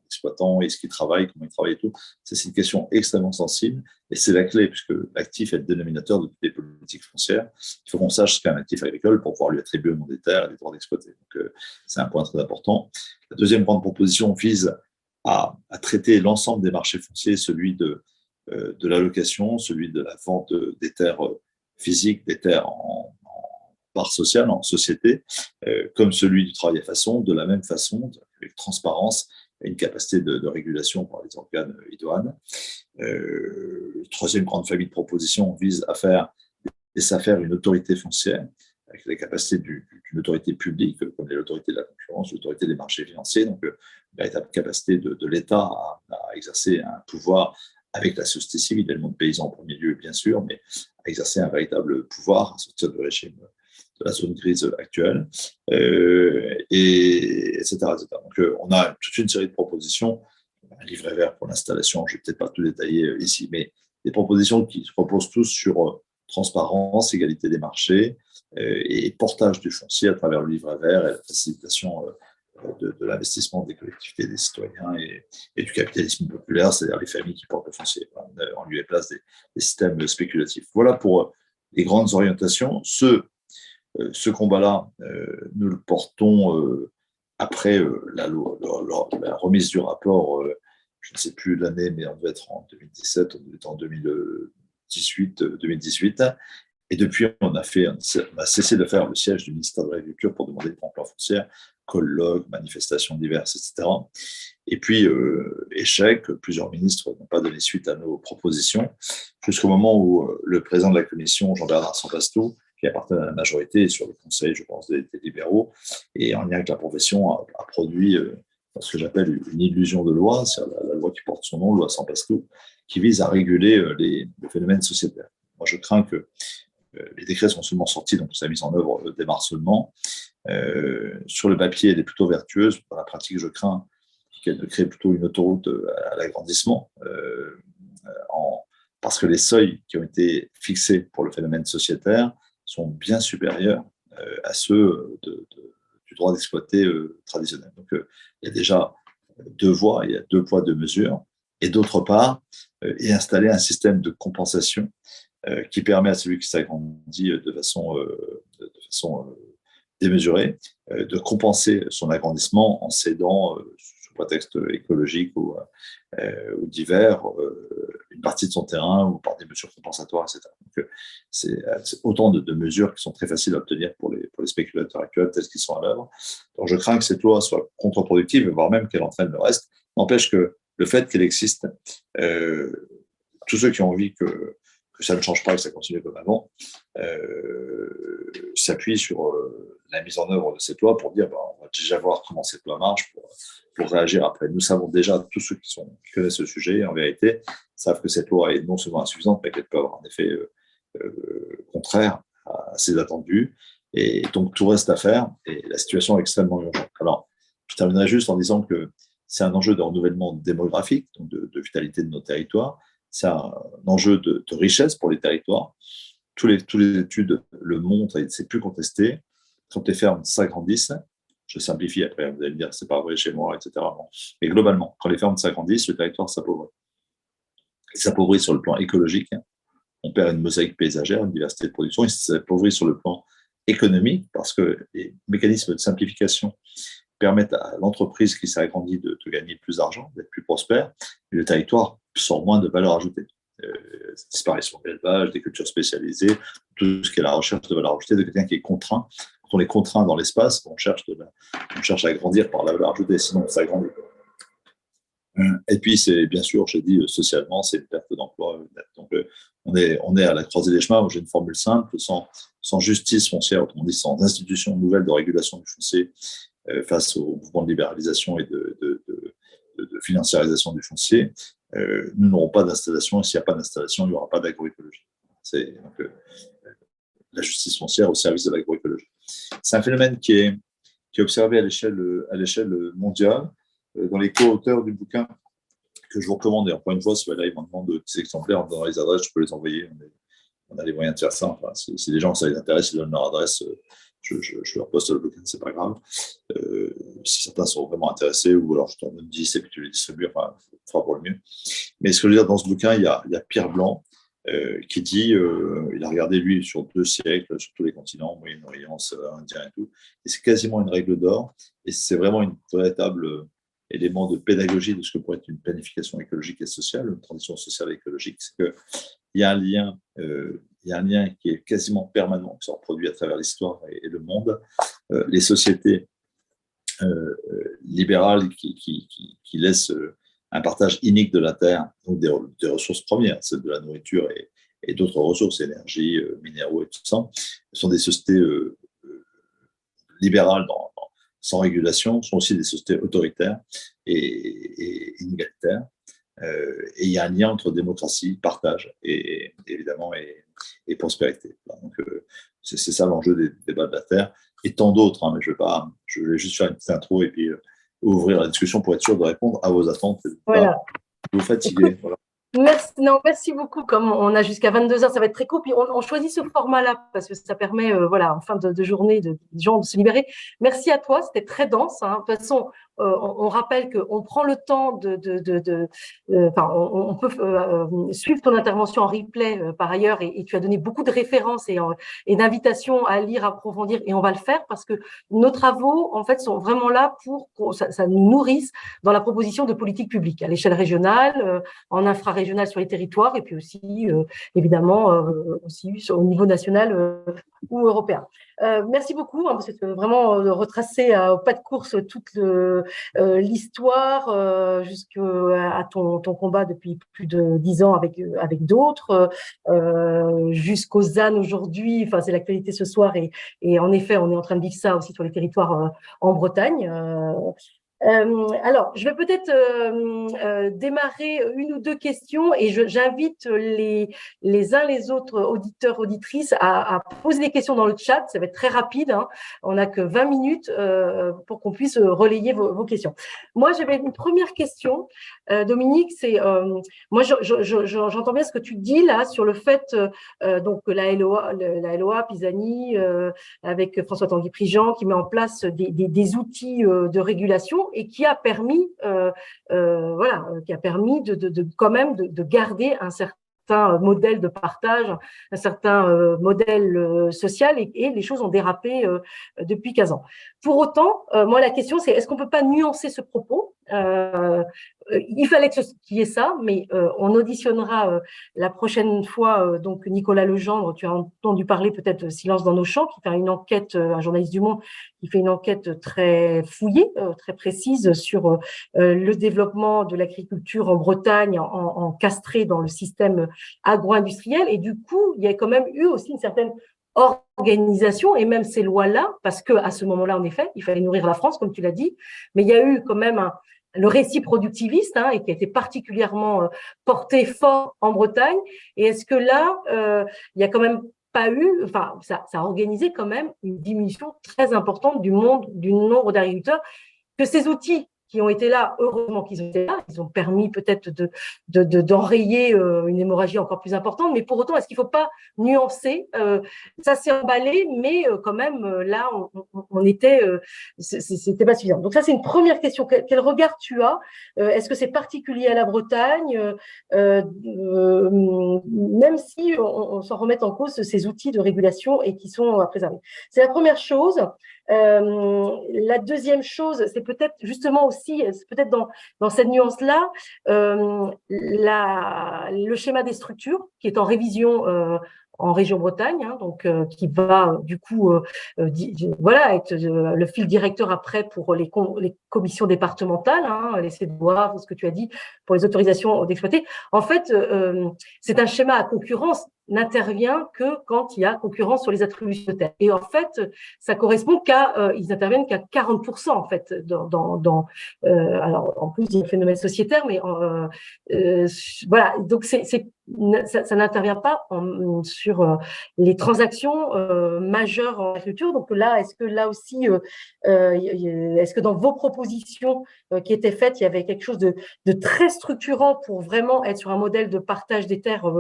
exploitant, est-ce qu'il travaille, comment il travaille et tout. C'est une question extrêmement sensible, et c'est la clé, puisque l'actif est le dénominateur de toutes les politiques foncières. Il faut qu'on sache ce qu'est un actif agricole pour pouvoir lui attribuer au nom des terres et des droits d'exploiter. Donc, c'est un point très important. La deuxième grande proposition vise à traiter l'ensemble des marchés fonciers, celui de l'allocation, celui de la vente des terres physiques, des terres en part sociale, en société, comme celui du travail à façon, de la même façon, avec transparence et une capacité de régulation par les organes idoines. Troisième grande famille de propositions vise à faire des SAFER une autorité foncière, avec les capacités d'une autorité publique, comme l'autorité de la concurrence, l'autorité des marchés financiers, donc une véritable capacité de l'État à exercer un pouvoir avec la société civile et le monde paysan en premier lieu, bien sûr, mais à exercer un véritable pouvoir à sortir du régime de la zone grise actuelle, etc., etc. Donc, on a toute une série de propositions, un livret vert pour l'installation, je ne vais peut-être pas tout détailler ici, mais des propositions qui se reposent tous sur transparence, égalité des marchés et portage du foncier à travers le livret vert et la facilitation de l'investissement des collectivités, des citoyens et du capitalisme populaire, c'est-à-dire les familles qui portent le foncier, en lieu et place des systèmes spéculatifs. Voilà pour les grandes orientations. Ce combat-là, nous le portons après la remise du rapport, je ne sais plus l'année, mais on devait être en 2017, on devait être en 2018. Et depuis, on a cessé de faire le siège du ministère de l'Agriculture pour demander le plan foncier, colloques, manifestations diverses, etc. Et puis, échec, plusieurs ministres n'ont pas donné suite à nos propositions, jusqu'au moment où le président de la commission, Jean-Bernard Sempastou, qui appartient à la majorité sur le conseil, je pense, des libéraux, et en lien avec la profession, a produit ce que j'appelle une illusion de loi, c'est la loi qui porte son nom, loi Sempastou, qui vise à réguler les phénomènes sociétaires. Moi, je crains que les décrets sont seulement sortis, donc sa mise en œuvre démarre seulement. Sur le papier, elle est plutôt vertueuse. Dans la pratique, je crains qu'elle crée plutôt une autoroute à l'agrandissement, parce que les seuils qui ont été fixés pour le phénomène sociétaire sont bien supérieurs à ceux du droit d'exploiter traditionnel. Donc, il y a déjà 2 voies, il y a 2 poids, 2 mesures. Et d'autre part, et installer un système de compensation qui permet à celui qui s'agrandit de façon démesurée de compenser son agrandissement en cédant, sous prétexte écologique ou divers, une partie de son terrain ou par des mesures compensatoires, etc. Donc, c'est autant de mesures qui sont très faciles à obtenir pour les spéculateurs actuels tels qu'ils sont à l'œuvre. Donc, je crains que cette loi soit contre-productive, voire même qu'elle entraîne le reste. N'empêche que le fait qu'elle existe, tous ceux qui ont envie que ça ne change pas et que ça continue comme avant, s'appuient sur la mise en œuvre de cette loi pour dire on va déjà voir comment cette loi marche pour réagir après. Nous savons déjà, tous ceux qui connaissent ce sujet, en vérité, savent que cette loi est non seulement insuffisante, mais qu'elle peut avoir un effet contraire à ses attendus. Et donc, tout reste à faire et la situation est extrêmement urgente. Alors, je terminerai juste en disant que c'est un enjeu de renouvellement démographique, donc de vitalité de nos territoires. C'est un enjeu de richesse pour les territoires. Tous les études le montrent et c'est plus contesté. Quand les fermes s'agrandissent, je simplifie après, vous allez me dire c'est pas vrai chez moi, etc. Bon. Mais globalement, quand les fermes s'agrandissent, le territoire s'appauvrit. Il s'appauvrit sur le plan écologique. On perd une mosaïque paysagère, une diversité de production. Il s'appauvrit sur le plan économique parce que les mécanismes de simplification permettent à l'entreprise qui s'est agrandie de gagner plus d'argent, d'être plus prospère, et le territoire sort moins de valeur ajoutée. Disparition de l'élevage, des cultures spécialisées, tout ce qui est la recherche de valeur ajoutée de quelqu'un qui est contraint. Quand on est contraint dans l'espace, on cherche à grandir par la valeur ajoutée, sinon on s'agrandit. Et puis, c'est bien sûr, j'ai dit socialement, c'est une perte d'emploi. Donc, on est à la croisée des chemins. J'ai une formule simple, sans justice foncière, autrement dit, sans institutions nouvelles de régulation du foncier face au mouvement de libéralisation et de financiarisation du foncier, nous n'aurons pas d'installation. Et s'il n'y a pas d'installation, il n'y aura pas d'agroécologie. C'est donc la justice foncière au service de l'agroécologie. C'est un phénomène qui est observé à l'échelle mondiale. Dans les co-auteurs du bouquin que je vous recommande, et encore une fois, si Valérie m'en demande de petits exemplaires dans les adresses, je peux les envoyer. On a les moyens de faire ça. Enfin, si les gens, ça les intéresse, ils donnent leur adresse, je leur poste le bouquin, c'est pas grave. Si certains sont vraiment intéressés, ou alors je t'en donne 10 et puis tu les distribues, enfin, il fera pour le mieux. Mais ce que je veux dire, dans ce bouquin, il y a Pierre Blanc qui dit, il a regardé lui sur 2 siècles, sur tous les continents, Moyen-Orient, Indien et tout, et c'est quasiment une règle d'or, et c'est vraiment une véritable élément de pédagogie de ce que pourrait être une planification écologique et sociale, une transition sociale et écologique, c'est qu'il y a un lien qui est quasiment permanent, qui se reproduit à travers l'histoire et le monde. Les sociétés libérales qui laissent un partage inique de la terre, donc des ressources premières, celles de la nourriture et d'autres ressources, énergie, minéraux et tout ça, sont des sociétés libérales sans régulation, sont aussi des sociétés autoritaires et inégalitaires. Et il y a un lien entre démocratie, partage et évidemment et prospérité. Donc, c'est ça l'enjeu des débats de la Terre et tant d'autres, hein, mais je vais juste faire une petite intro et puis ouvrir la discussion pour être sûr de répondre à vos attentes et de voilà. vous fatiguer. Voilà. Merci beaucoup. Comme on a jusqu'à 22h, ça va être très court. Puis on choisit ce format-là parce que ça permet, en fin de journée, de gens de se libérer. Merci à toi, c'était très dense. Hein. De toute façon, on rappelle qu'on prend le temps on peut suivre ton intervention en replay par ailleurs et tu as donné beaucoup de références et d'invitations à lire, à approfondir et on va le faire parce que nos travaux, en fait, sont vraiment là pour que ça nous nourrisse dans la proposition de politique publique à l'échelle régionale, en infrarégional sur les territoires et puis aussi, évidemment, aussi au niveau national ou européen. Merci beaucoup. Hein, c'est vraiment retracer au pas de course toute l'histoire jusqu'à ton combat depuis plus de 10 ans avec d'autres, jusqu'aux ZAN aujourd'hui. Enfin, c'est l'actualité ce soir et en effet, on est en train de vivre ça aussi sur les territoires en Bretagne. Alors, je vais peut-être démarrer une ou deux questions et j'invite les uns les autres auditeurs, auditrices à poser des questions dans le chat. Ça va être très rapide. Hein. On n'a que 20 minutes pour qu'on puisse relayer vos questions. Moi, j'avais une première question, Dominique. C'est moi, j'entends bien ce que tu dis là sur le fait donc la LOA Pisani avec François Tanguy-Prigent qui met en place des outils de régulation et qui a permis, quand même de garder un certain modèle de partage, un certain modèle social et les choses ont dérapé depuis 15 ans. Pour autant, moi la question c'est est-ce qu'on peut pas nuancer ce propos Il fallait qu'il y ait ça, mais on auditionnera la prochaine fois donc Nicolas Legendre. Tu as entendu parler peut-être de Silence dans nos champs, qui fait une enquête, un journaliste du Monde, qui fait une enquête très fouillée, très précise sur le développement de l'agriculture en Bretagne, encastré dans le système agro-industriel. Et du coup, il y a quand même eu aussi une certaine organisation et même ces lois-là, parce que à ce moment-là, en effet, il fallait nourrir la France, comme tu l'as dit, mais il y a eu quand même le récit productiviste et qui a été particulièrement porté fort en Bretagne. Et est-ce que là, il y a quand même pas eu, enfin, ça a organisé quand même une diminution très importante du nombre d'agriculteurs, que ces outils qui ont été là, heureusement qu'ils ont été là, ils ont permis peut-être d'enrayer une hémorragie encore plus importante, mais pour autant, est-ce qu'il ne faut pas nuancer ça s'est emballé, mais quand même, là, on était, c'était pas suffisant. Donc ça, c'est une première question. Quel regard tu as est-ce que c'est particulier à la Bretagne même si on s'en remet en cause ces outils de régulation et qui sont à préserver. C'est la première chose. La deuxième chose, c'est peut-être justement aussi, c'est peut-être dans cette nuance-là, le schéma des structures qui est en révision en région Bretagne, donc qui va du coup voilà être le fil directeur après pour les commissions départementales, laisser de voir ce que tu as dit pour les autorisations d'exploiter. En fait, c'est un schéma à concurrence n'intervient que quand il y a concurrence sur les attributions de terre. Et en fait, ça correspond ils n'interviennent qu'à 40% en fait alors en plus il y a un phénomène sociétaire, mais voilà, donc ça n'intervient pas sur les transactions majeures en agriculture. Donc là, est-ce que là aussi, est-ce que dans vos propositions qui étaient faites, il y avait quelque chose de très structurant pour vraiment être sur un modèle de partage des terres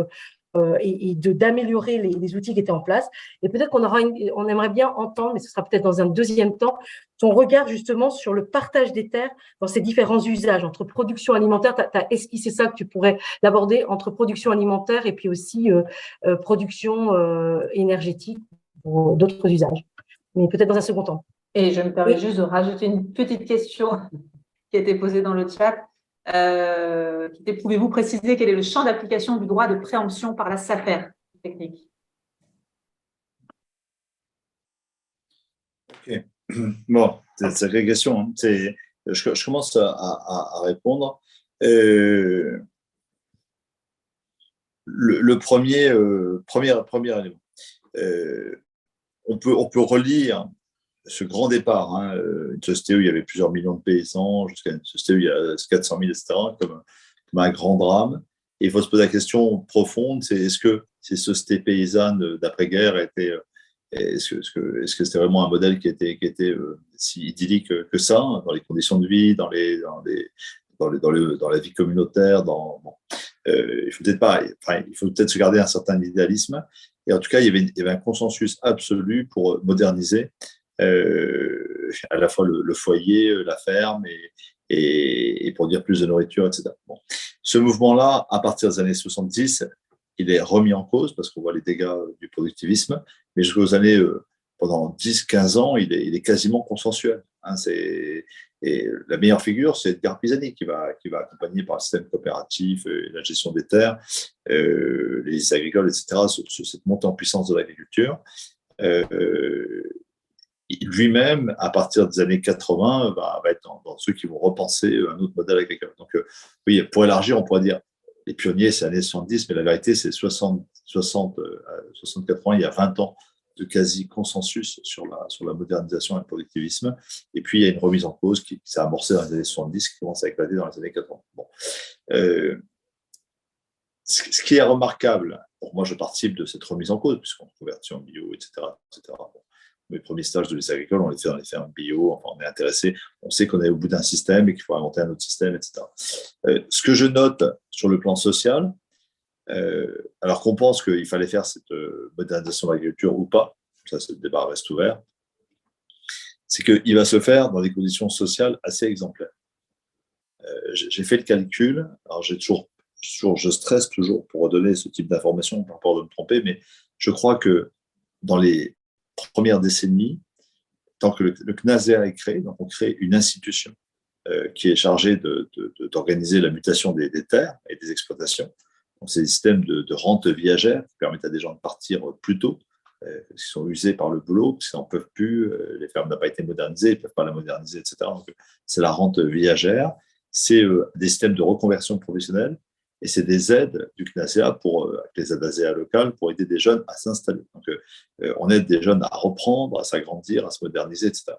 et d'améliorer les outils qui étaient en place. Et peut-être on aimerait bien entendre, mais ce sera peut-être dans un deuxième temps, ton regard justement sur le partage des terres dans ces différents usages, entre production alimentaire, tu as esquissé ça, que tu pourrais l'aborder, entre production alimentaire et puis aussi production énergétique ou d'autres usages. Mais peut-être dans un second temps. Et je me permets juste de rajouter une petite question qui a été posée dans le chat. Pouvez-vous préciser quel est le champ d'application du droit de préemption par la SAFER technique? Ok. Bon, c'est une sacrée question. Je commence à répondre. Le premier élément. On peut relire ce grand départ, une société où il y avait plusieurs millions de paysans, jusqu'à une société où il y a 400 000, etc., comme un grand drame. Et il faut se poser la question profonde, c'est est-ce que ces sociétés paysannes d'après-guerre est-ce que c'était vraiment un modèle qui était si idyllique que ça, dans les conditions de vie, dans la vie communautaire, il faut peut-être se garder un certain idéalisme. Et en tout cas, il y avait un consensus absolu pour moderniser à la fois le foyer, la ferme et pour dire plus de nourriture, etc. Bon. Ce mouvement-là, à partir des années 70, il est remis en cause parce qu'on voit les dégâts du productivisme, mais jusqu'aux années, pendant 10-15 ans, il est quasiment consensuel. Et la meilleure figure, c'est Edgar Pisani qui va accompagner par le système coopératif, la gestion des terres, les agricoles, etc., cette montée en puissance de l'agriculture. Lui-même, à partir des années 80, va être dans ceux qui vont repenser un autre modèle agricole. Donc, oui, pour élargir, on pourrait dire les pionniers, c'est les années 70, mais la vérité, c'est 64 ans, il y a 20 ans de quasi-consensus sur la modernisation et le productivisme. Et puis, il y a une remise en cause qui s'est amorcée dans les années 70, qui commence à éclater dans les années 80. Bon. Ce qui est remarquable, moi, je participe de cette remise en cause, puisqu'on convertit en bio, etc. Bon. Mes premiers stages de lycée agricole, on les fait en bio, enfin, on est intéressé, on sait qu'on est au bout d'un système et qu'il faut inventer un autre système, etc. Ce que je note sur le plan social, alors qu'on pense qu'il fallait faire cette modernisation de l'agriculture ou pas, ça, le débat reste ouvert, c'est qu'il va se faire dans des conditions sociales assez exemplaires. J'ai fait le calcul, alors je stresse toujours pour redonner ce type d'informations par rapport à me tromper, mais je crois que dans les premières décennies, tant que le CNASER est créé, donc on crée une institution qui est chargé d'organiser la mutation des terres et des exploitations. Donc, c'est des systèmes de rente viagère qui permettent à des gens de partir plus tôt, qui sont usés par le boulot, qui n'en peuvent plus, les fermes n'ont pas été modernisées, ils ne peuvent pas la moderniser, etc. Donc, c'est la rente viagère, c'est des systèmes de reconversion professionnelle, et c'est des aides du CNACEA avec les aides ASEA locales pour aider des jeunes à s'installer. Donc, on aide des jeunes à reprendre, à s'agrandir, à se moderniser, etc.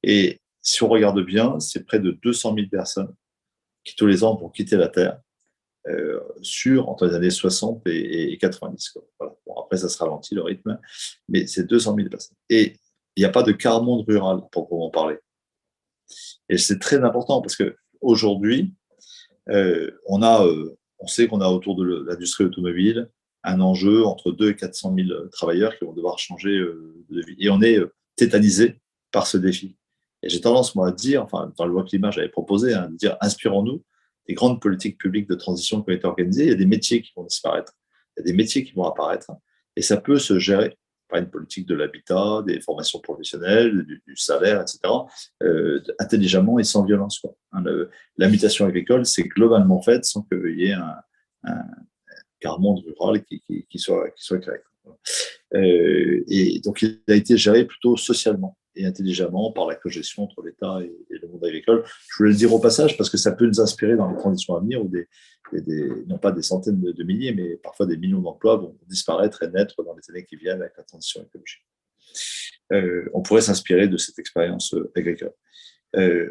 Et si on regarde bien, c'est près de 200 000 personnes qui tous les ans vont quitter la Terre entre les années 60 et 90. Voilà. Bon, après, ça se ralentit le rythme, mais c'est 200 000 personnes. Et il n'y a pas de quart monde rural, pour proprement parler. Et c'est très important parce qu'aujourd'hui, on sait qu'on a autour de l'industrie automobile un enjeu entre 200 et 400 000 travailleurs qui vont devoir changer de vie. Et on est tétanisé par ce défi. Et j'ai tendance, moi, à dire, enfin, dans la loi climat, j'avais proposé, de dire, inspirons-nous des grandes politiques publiques de transition qui ont été organisées. Il y a des métiers qui vont disparaître, il y a des métiers qui vont apparaître, et ça peut se gérer par une politique de l'habitat, des formations professionnelles, du salaire, etc., intelligemment et sans violence. La mutation agricole, c'est globalement faite sans qu'il y ait un quart monde rural qui soit créé. Et donc, il a été géré plutôt socialement et intelligemment par la cogestion entre l'État et le monde agricole. Je voulais le dire au passage parce que ça peut nous inspirer dans les transitions à venir où non pas des centaines de milliers, mais parfois des millions d'emplois vont disparaître et naître dans les années qui viennent avec la transition écologique. On pourrait s'inspirer de cette expérience agricole.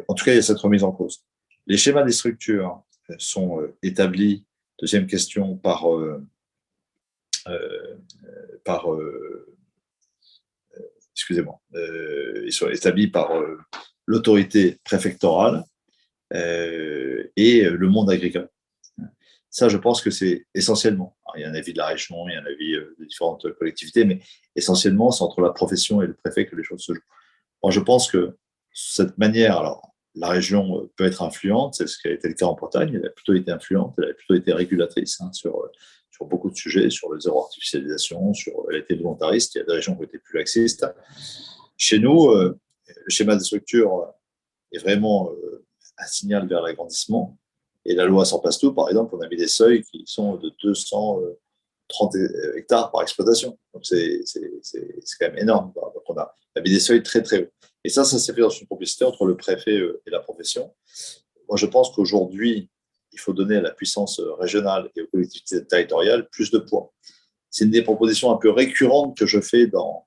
En tout cas, il y a cette remise en cause. Les schémas des structures sont établis, deuxième question, ils sont établis par l'autorité préfectorale et le monde agricole. Ça, je pense que c'est essentiellement. Alors, il y a un avis de la région, il y a un avis des différentes collectivités, mais essentiellement, c'est entre la profession et le préfet que les choses se jouent. Moi, je pense que cette manière, alors, la région peut être influente, c'est ce qui a été le cas en Bretagne, elle a plutôt été influente, elle a plutôt été régulatrice sur beaucoup de sujets, sur le zéro artificialisation, elle a été volontariste, il y a des régions qui ont été plus laxistes. Chez nous, le schéma de structure est vraiment un signal vers l'agrandissement. Et la loi Sans Passe-Tout, par exemple, on a mis des seuils qui sont de 230 hectares par exploitation. Donc, c'est quand même énorme. Donc, on a mis des seuils très, très hauts. Et ça s'est fait dans une complicité entre le préfet et la profession. Moi, je pense qu'aujourd'hui, il faut donner à la puissance régionale et aux collectivités territoriales plus de poids. C'est une des propositions un peu récurrentes que je fais dans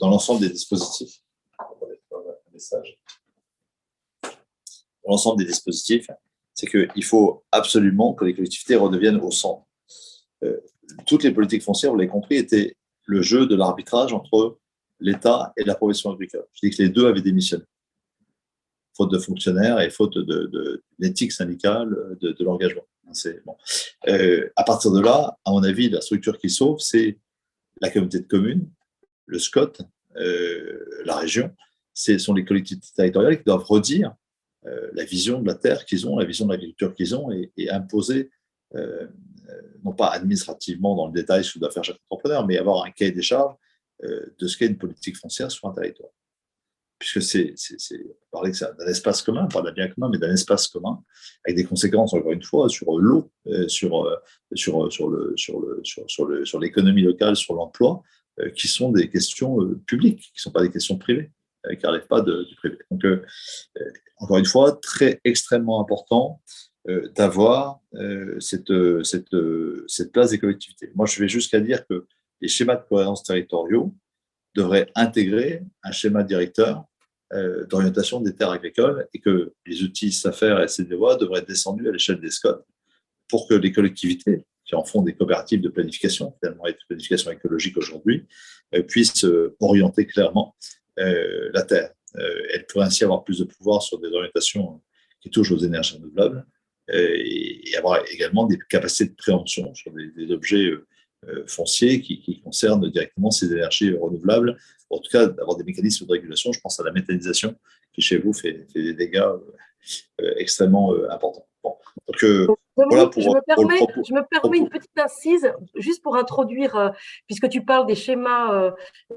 l'ensemble des dispositifs. Dans l'ensemble des dispositifs, c'est qu'il faut absolument que les collectivités redeviennent au centre. Toutes les politiques foncières, vous l'avez compris, étaient le jeu de l'arbitrage entre l'État et la profession agricole. Je dis que les deux avaient démissionné, faute de fonctionnaires et faute de l'éthique syndicale, de l'engagement. Bon. À partir de là, à mon avis, la structure qui sauve, c'est la communauté de communes, le SCOT, la région. Ce sont les collectivités territoriales qui doivent redire la vision de la terre qu'ils ont, la vision de l'agriculture qu'ils ont et imposer, non pas administrativement dans le détail ce que doit faire chaque entrepreneur, mais avoir un cahier des charges de ce qu'est une politique foncière sur un territoire. Puisque on parlait d'un espace commun, pas d'un bien commun, mais d'un espace commun, avec des conséquences, encore une fois, sur l'eau, sur l'économie locale, sur l'emploi, qui sont des questions publiques, qui ne sont pas des questions privées, qui ne relèvent pas du privé. Donc, encore une fois, extrêmement important d'avoir cette place des collectivités. Moi, je vais jusqu'à dire que les schémas de cohérence territoriaux devraient intégrer un schéma directeur d'orientation des terres agricoles et que les outils SAFER et CDOA devraient être descendus à l'échelle des SCOT pour que les collectivités, qui en font des coopératives de planification, finalement, et de planification écologique aujourd'hui, puissent orienter clairement la terre. Elle pourrait ainsi avoir plus de pouvoir sur des orientations qui touchent aux énergies renouvelables et avoir également des capacités de préemption sur des objets fonciers qui concernent directement ces énergies renouvelables. En tout cas, d'avoir des mécanismes de régulation. Je pense à la méthanisation qui, chez vous, fait des dégâts extrêmement importants. Bon. Donc, Voilà Dominique, pour le propos. je me permets une petite incise, juste pour introduire, puisque tu parles des schémas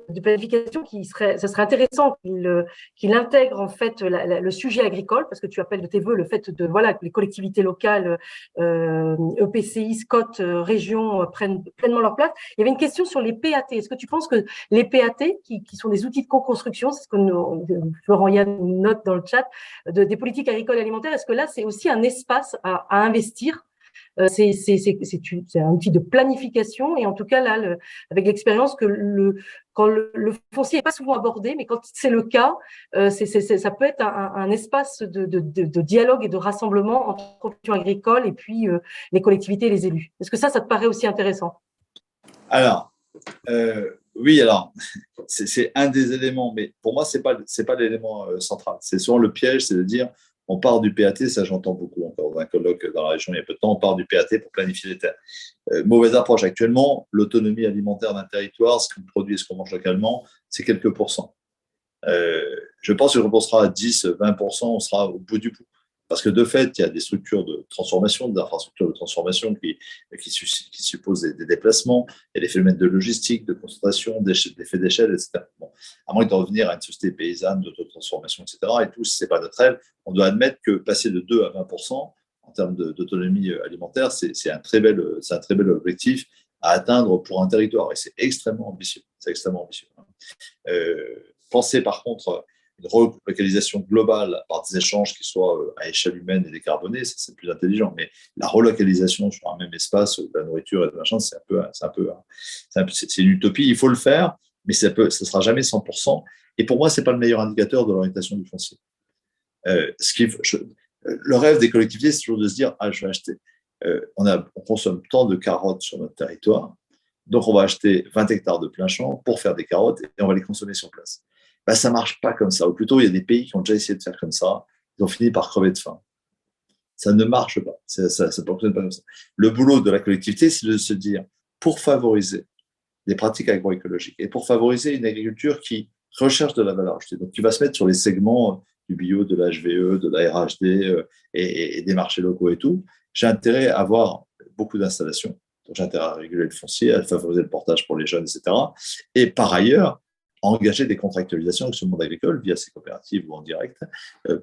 de planification, ça serait intéressant qu'il intègre en fait le sujet agricole, parce que tu appelles de tes voeux le fait de voilà que les collectivités locales, EPCI, SCOT, régions prennent pleinement leur place. Il y avait une question sur les PAT. Est-ce que tu penses que les PAT, qui sont des outils de co-construction, c'est ce que Florent Yann nous note dans le chat, des politiques agricoles et alimentaires, est-ce que là c'est aussi un espace à investir? C'est un outil de planification et en tout cas là, avec l'expérience que quand le foncier n'est pas souvent abordé, mais quand c'est le cas, ça peut être un espace de dialogue et de rassemblement entre professions agricoles et puis les collectivités et les élus. Est-ce que ça te paraît aussi intéressant? Alors, oui, alors, c'est un des éléments, mais pour moi, c'est pas l'élément central. C'est souvent le piège, c'est de dire, on part du PAT, ça j'entends beaucoup encore dans un colloque dans la région il y a peu de temps, on part du PAT pour planifier les terres. Mauvaise approche actuellement, l'autonomie alimentaire d'un territoire, ce qu'on produit et ce qu'on mange localement, c'est quelques pourcents. Je pense que quand on sera à 10-20%, on sera au bout du bout. Parce que de fait, il y a des structures de transformation, des infrastructures de transformation qui supposent des déplacements, il y a des phénomènes de logistique, de concentration, d'effets d'échelle, etc. Bon, à moins de revenir à une société paysanne, d'autotransformation, etc. Et tout, si ce n'est pas notre rêve, on doit admettre que passer de 2 à 20% en termes d'autonomie alimentaire, c'est un très bel objectif à atteindre pour un territoire. Et c'est extrêmement ambitieux. C'est extrêmement ambitieux. Penser par contre une relocalisation globale par des échanges qui soient à échelle humaine et décarbonés, c'est plus intelligent. Mais la relocalisation sur un même espace, de la nourriture et de machin, c'est une utopie. Il faut le faire, mais ça sera jamais 100%. Et pour moi, c'est pas le meilleur indicateur de l'orientation du foncier. Le rêve des collectivités, c'est toujours de se dire, je vais acheter. On consomme tant de carottes sur notre territoire, donc on va acheter 20 hectares de plein champ pour faire des carottes et on va les consommer sur place. Ça ne marche pas comme ça. Ou plutôt, il y a des pays qui ont déjà essayé de faire comme ça. Ils ont fini par crever de faim. Ça ne marche pas. Ça ne fonctionne pas comme ça. Le boulot de la collectivité, c'est de se dire, pour favoriser des pratiques agroécologiques et pour favoriser une agriculture qui recherche de la valeur ajoutée, donc qui va se mettre sur les segments du bio, de l'HVE, de la RHD et des marchés locaux et tout, j'ai intérêt à avoir beaucoup d'installations. Donc, j'ai intérêt à réguler le foncier, à favoriser le portage pour les jeunes, etc. Et par ailleurs, engager des contractualisations avec ce monde agricole via ces coopératives ou en direct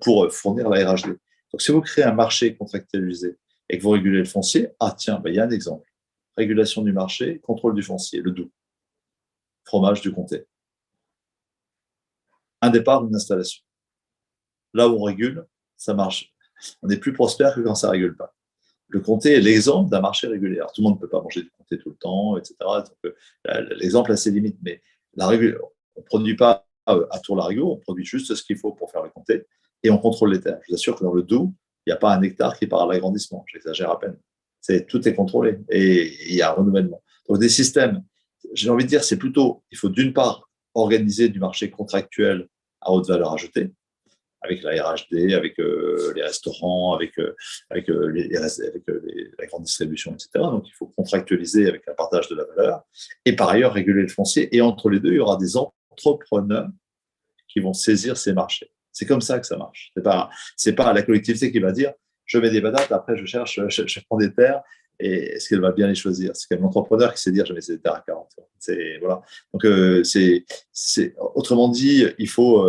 pour fournir la RHD. Donc, si vous créez un marché contractualisé et que vous régulez le foncier, il y a un exemple. Régulation du marché, contrôle du foncier, le Doubs. Fromage du comté. Un départ, une installation. Là où on régule, ça marche. On est plus prospère que quand ça ne régule pas. Le comté est l'exemple d'un marché régulé. Alors, tout le monde ne peut pas manger du comté tout le temps, etc. Donc, l'exemple a ses limites, mais on ne produit pas à tour larigot, on produit juste ce qu'il faut pour faire le comté et on contrôle les terres. Je vous assure que dans le Doubs, il n'y a pas un hectare qui part à l'agrandissement. J'exagère à peine. Tout est contrôlé et il y a un renouvellement. Donc, des systèmes, j'ai envie de dire, c'est plutôt, il faut d'une part organiser du marché contractuel à haute valeur ajoutée, avec la RHD, avec les restaurants, avec la grande distribution, etc. Donc, il faut contractualiser avec un partage de la valeur et par ailleurs réguler le foncier. Et entre les deux, il y aura des entrepreneurs qui vont saisir ces marchés. C'est comme ça que ça marche. C'est pas la collectivité qui va dire je mets des patates, après je prends des terres et est-ce qu'elle va bien les choisir? C'est quand même l'entrepreneur qui sait dire je mets ces terres à 40. Voilà. Donc, autrement dit, il faut.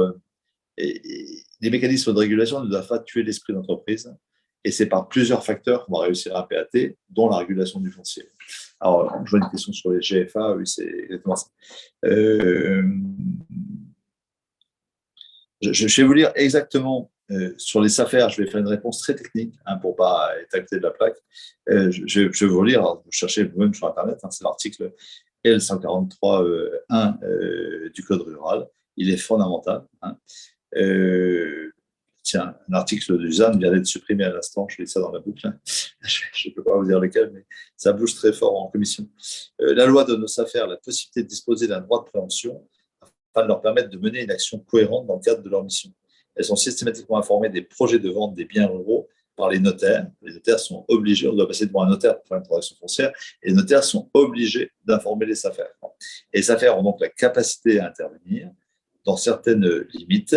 Les mécanismes de régulation ne doivent pas tuer l'esprit d'entreprise. Et c'est par plusieurs facteurs qu'on va réussir un PAT, dont la régulation du foncier. Alors, je vois une question sur les GFA, oui, c'est exactement ça. Je vais vous lire exactement sur les SAFER, je vais faire une réponse très technique pour ne pas être à côté de la plaque. Je vais vous lire, vous cherchez vous-même sur Internet, c'est l'article L143.1 du Code rural. Il est fondamental. Tiens, un article du ZAN vient d'être supprimé à l'instant, je lis ça dans la boucle. Je ne peux pas vous dire lequel, mais ça bouge très fort en commission. La loi donne aux SAFER la possibilité de disposer d'un droit de préemption afin de leur permettre de mener une action cohérente dans le cadre de leur mission. Elles sont systématiquement informées des projets de vente des biens ruraux par les notaires. Les notaires sont obligés, on doit passer devant un notaire pour faire une transaction foncière, et les notaires sont obligés d'informer les SAFER. Et les SAFER ont donc la capacité à intervenir dans certaines limites,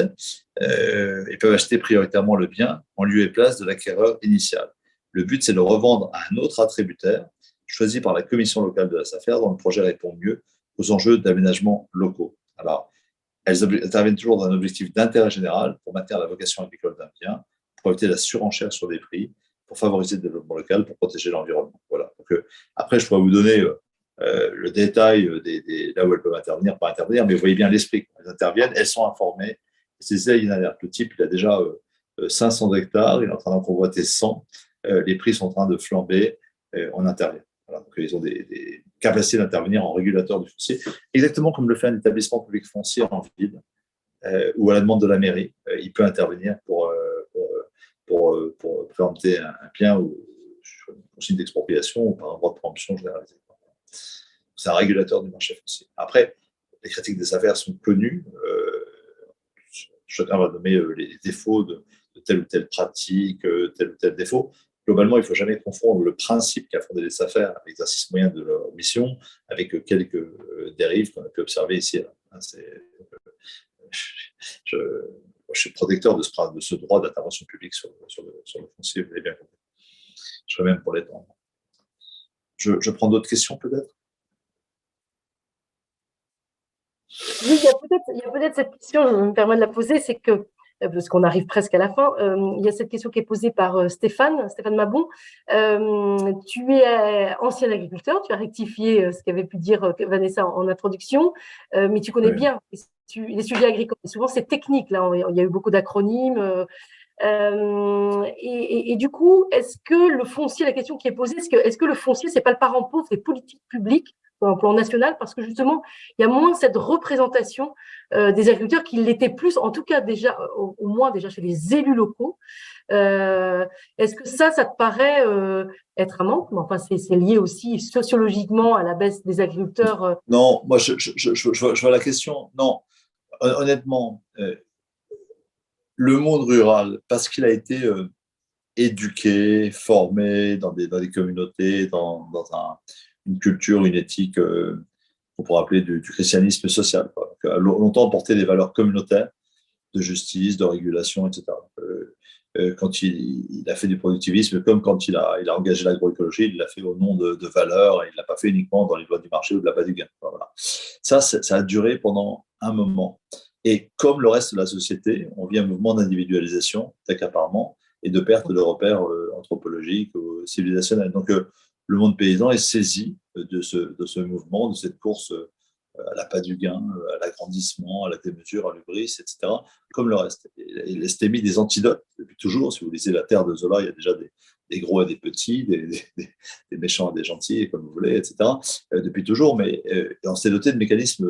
ils peuvent acheter prioritairement le bien en lieu et place de l'acquéreur initial. Le but, c'est de le revendre à un autre attributaire choisi par la commission locale de la SAFER dont le projet répond mieux aux enjeux d'aménagement locaux. Alors, elles interviennent toujours dans un objectif d'intérêt général pour maintenir la vocation agricole d'un bien, pour éviter la surenchère sur des prix, pour favoriser le développement local, pour protéger l'environnement. Voilà. Donc, après, je pourrais vous donner le détail là où elles peuvent intervenir, pas intervenir, mais vous voyez bien l'esprit. Elles interviennent, elles sont informées. C'est ça, il y a une alerte. Le type, il a déjà 500 hectares, il est en train d'en convoiter 100. Les prix sont en train de flamber, on intervient. Voilà, donc, ils ont des capacités d'intervenir en régulateur du foncier, exactement comme le fait un établissement public foncier en ville ou à la demande de la mairie. Il peut intervenir pour présenter un bien ou sur une consigne d'expropriation ou par un droit de préemption généralisé. C'est un régulateur du marché foncier. Après, les critiques des affaires sont connues. Chacun va nommer les défauts de telle ou telle pratique, tel ou tel défaut. Globalement, il ne faut jamais confondre le principe qu'a fondé les affaires avec l'exercice moyen de leur mission, avec quelques dérives qu'on a pu observer ici et là. Je suis protecteur de ce droit d'intervention publique sur le foncier, vous l'avez bien compris. Je serai même pour l'étendre. Je prends d'autres questions peut-être. Oui, il y a peut-être cette question, je me permets de la poser, c'est que, parce qu'on arrive presque à la fin, il y a cette question qui est posée par Stéphane Mabon. Tu es ancien agriculteur, tu as rectifié ce qu'avait pu dire Vanessa en introduction, mais tu connais bien les sujets agricoles. Souvent, c'est technique, là, il y a eu beaucoup d'acronymes. Et du coup, est-ce que le foncier, la question qui est posée, est-ce que le foncier, c'est pas le parent pauvre des politiques publiques sur un plan national, parce que justement, il y a moins cette représentation des agriculteurs qu'il l'était plus, en tout cas déjà, au moins déjà chez les élus locaux. Est-ce que ça te paraît être un manque? Enfin, c'est lié aussi sociologiquement à la baisse des agriculteurs. Non, moi je vois la question. Non, honnêtement, le monde rural, parce qu'il a été éduqué, formé dans des communautés, dans une culture, une éthique qu'on pourrait appeler du christianisme social. Donc, longtemps porté des valeurs communautaires de justice, de régulation, etc. Quand il a fait du productivisme, comme quand il a engagé l'agroécologie, il l'a fait au nom de valeurs, et il ne l'a pas fait uniquement dans les lois du marché ou de la bas du gain. Voilà. Ça a duré pendant un moment. Et comme le reste de la société, on vit un mouvement d'individualisation, d'accaparement, et de perte de repères anthropologiques ou civilisationnels. Donc, le monde paysan est saisi de ce mouvement, de cette course à la pas du gain, à l'agrandissement, à la démesure, à l'hubris, etc., comme le reste. Il s'est mis des antidotes depuis toujours. Si vous lisez La Terre de Zola, il y a déjà des gros et des petits, des méchants et des gentils, comme vous voulez, etc., depuis toujours, mais on s'est doté de mécanismes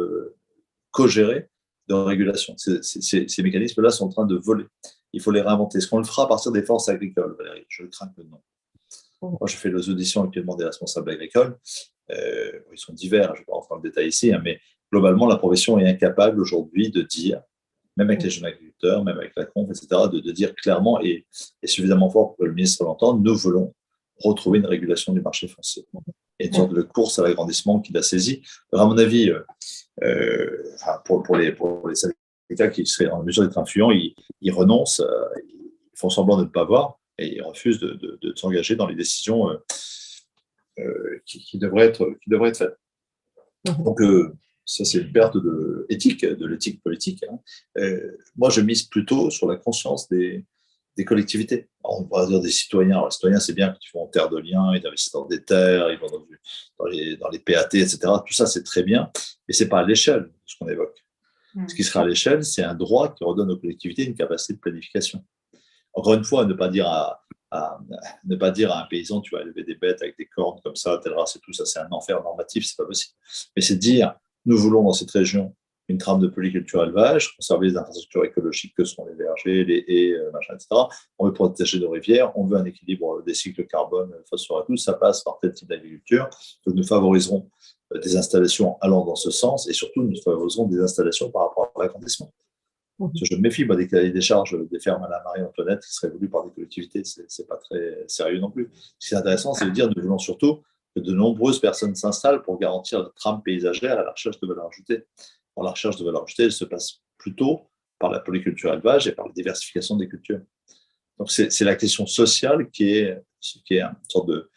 co-gérés de régulation. Ces mécanismes-là sont en train de voler. Il faut les réinventer. Est-ce qu'on le fera à partir des forces agricoles, Valérie? Je crains que non. Moi, je fais les auditions actuellement des responsables agricoles. Ils sont divers, je ne vais pas rentrer dans le détail ici, hein, mais globalement, la profession est incapable aujourd'hui de dire, même avec les jeunes agriculteurs, même avec la conf, etc., de dire clairement et suffisamment fort pour que le ministre l'entende, nous voulons retrouver une régulation du marché foncier et une sorte de course à l'agrandissement qu'il a saisi. Alors, à mon avis, pour les syndicats qui seraient en mesure d'être influents, ils renoncent, ils font semblant de ne pas voir et ils refusent de s'engager dans les décisions qui devraient être faites. Donc, ça, c'est une perte de l'éthique politique. Hein. Moi, je mise plutôt sur la conscience des collectivités. Alors, on va dire des citoyens. Alors, les citoyens, c'est bien quand ils vont en terre de liens, ils investissent dans des terres, ils vont dans les PAT, etc. Tout ça, c'est très bien, mais ce n'est pas à l'échelle de ce qu'on évoque. Ce qui sera à l'échelle, c'est un droit qui redonne aux collectivités une capacité de planification. Encore une fois, ne pas dire à un paysan, tu vas élever des bêtes avec des cornes comme ça, telle race et tout, ça c'est un enfer normatif, c'est pas possible. Mais c'est de dire, nous voulons dans cette région une trame de polyculture élevage, conserver les infrastructures écologiques que sont les vergers, les haies, machin, etc. On veut protéger nos rivières, on veut un équilibre des cycles carbone, phosphore et tout, ça passe par tel type d'agriculture. Donc nous favoriserons des installations allant dans ce sens et surtout nous favoriserons des installations par rapport à l'agrandissement. Je me méfie, moi, des cahiers des charges des fermes à la Marie-Antoinette qui seraient voulues par des collectivités. C'est pas très sérieux non plus. Ce qui est intéressant, c'est de dire nous voulons surtout que de nombreuses personnes s'installent pour garantir la trame paysagère à la recherche de valeur ajoutée. Or, la recherche de valeur ajoutée, elle se passe plutôt par la polyculture élevage et par la diversification des cultures. Donc, c'est la question sociale qui est une sorte de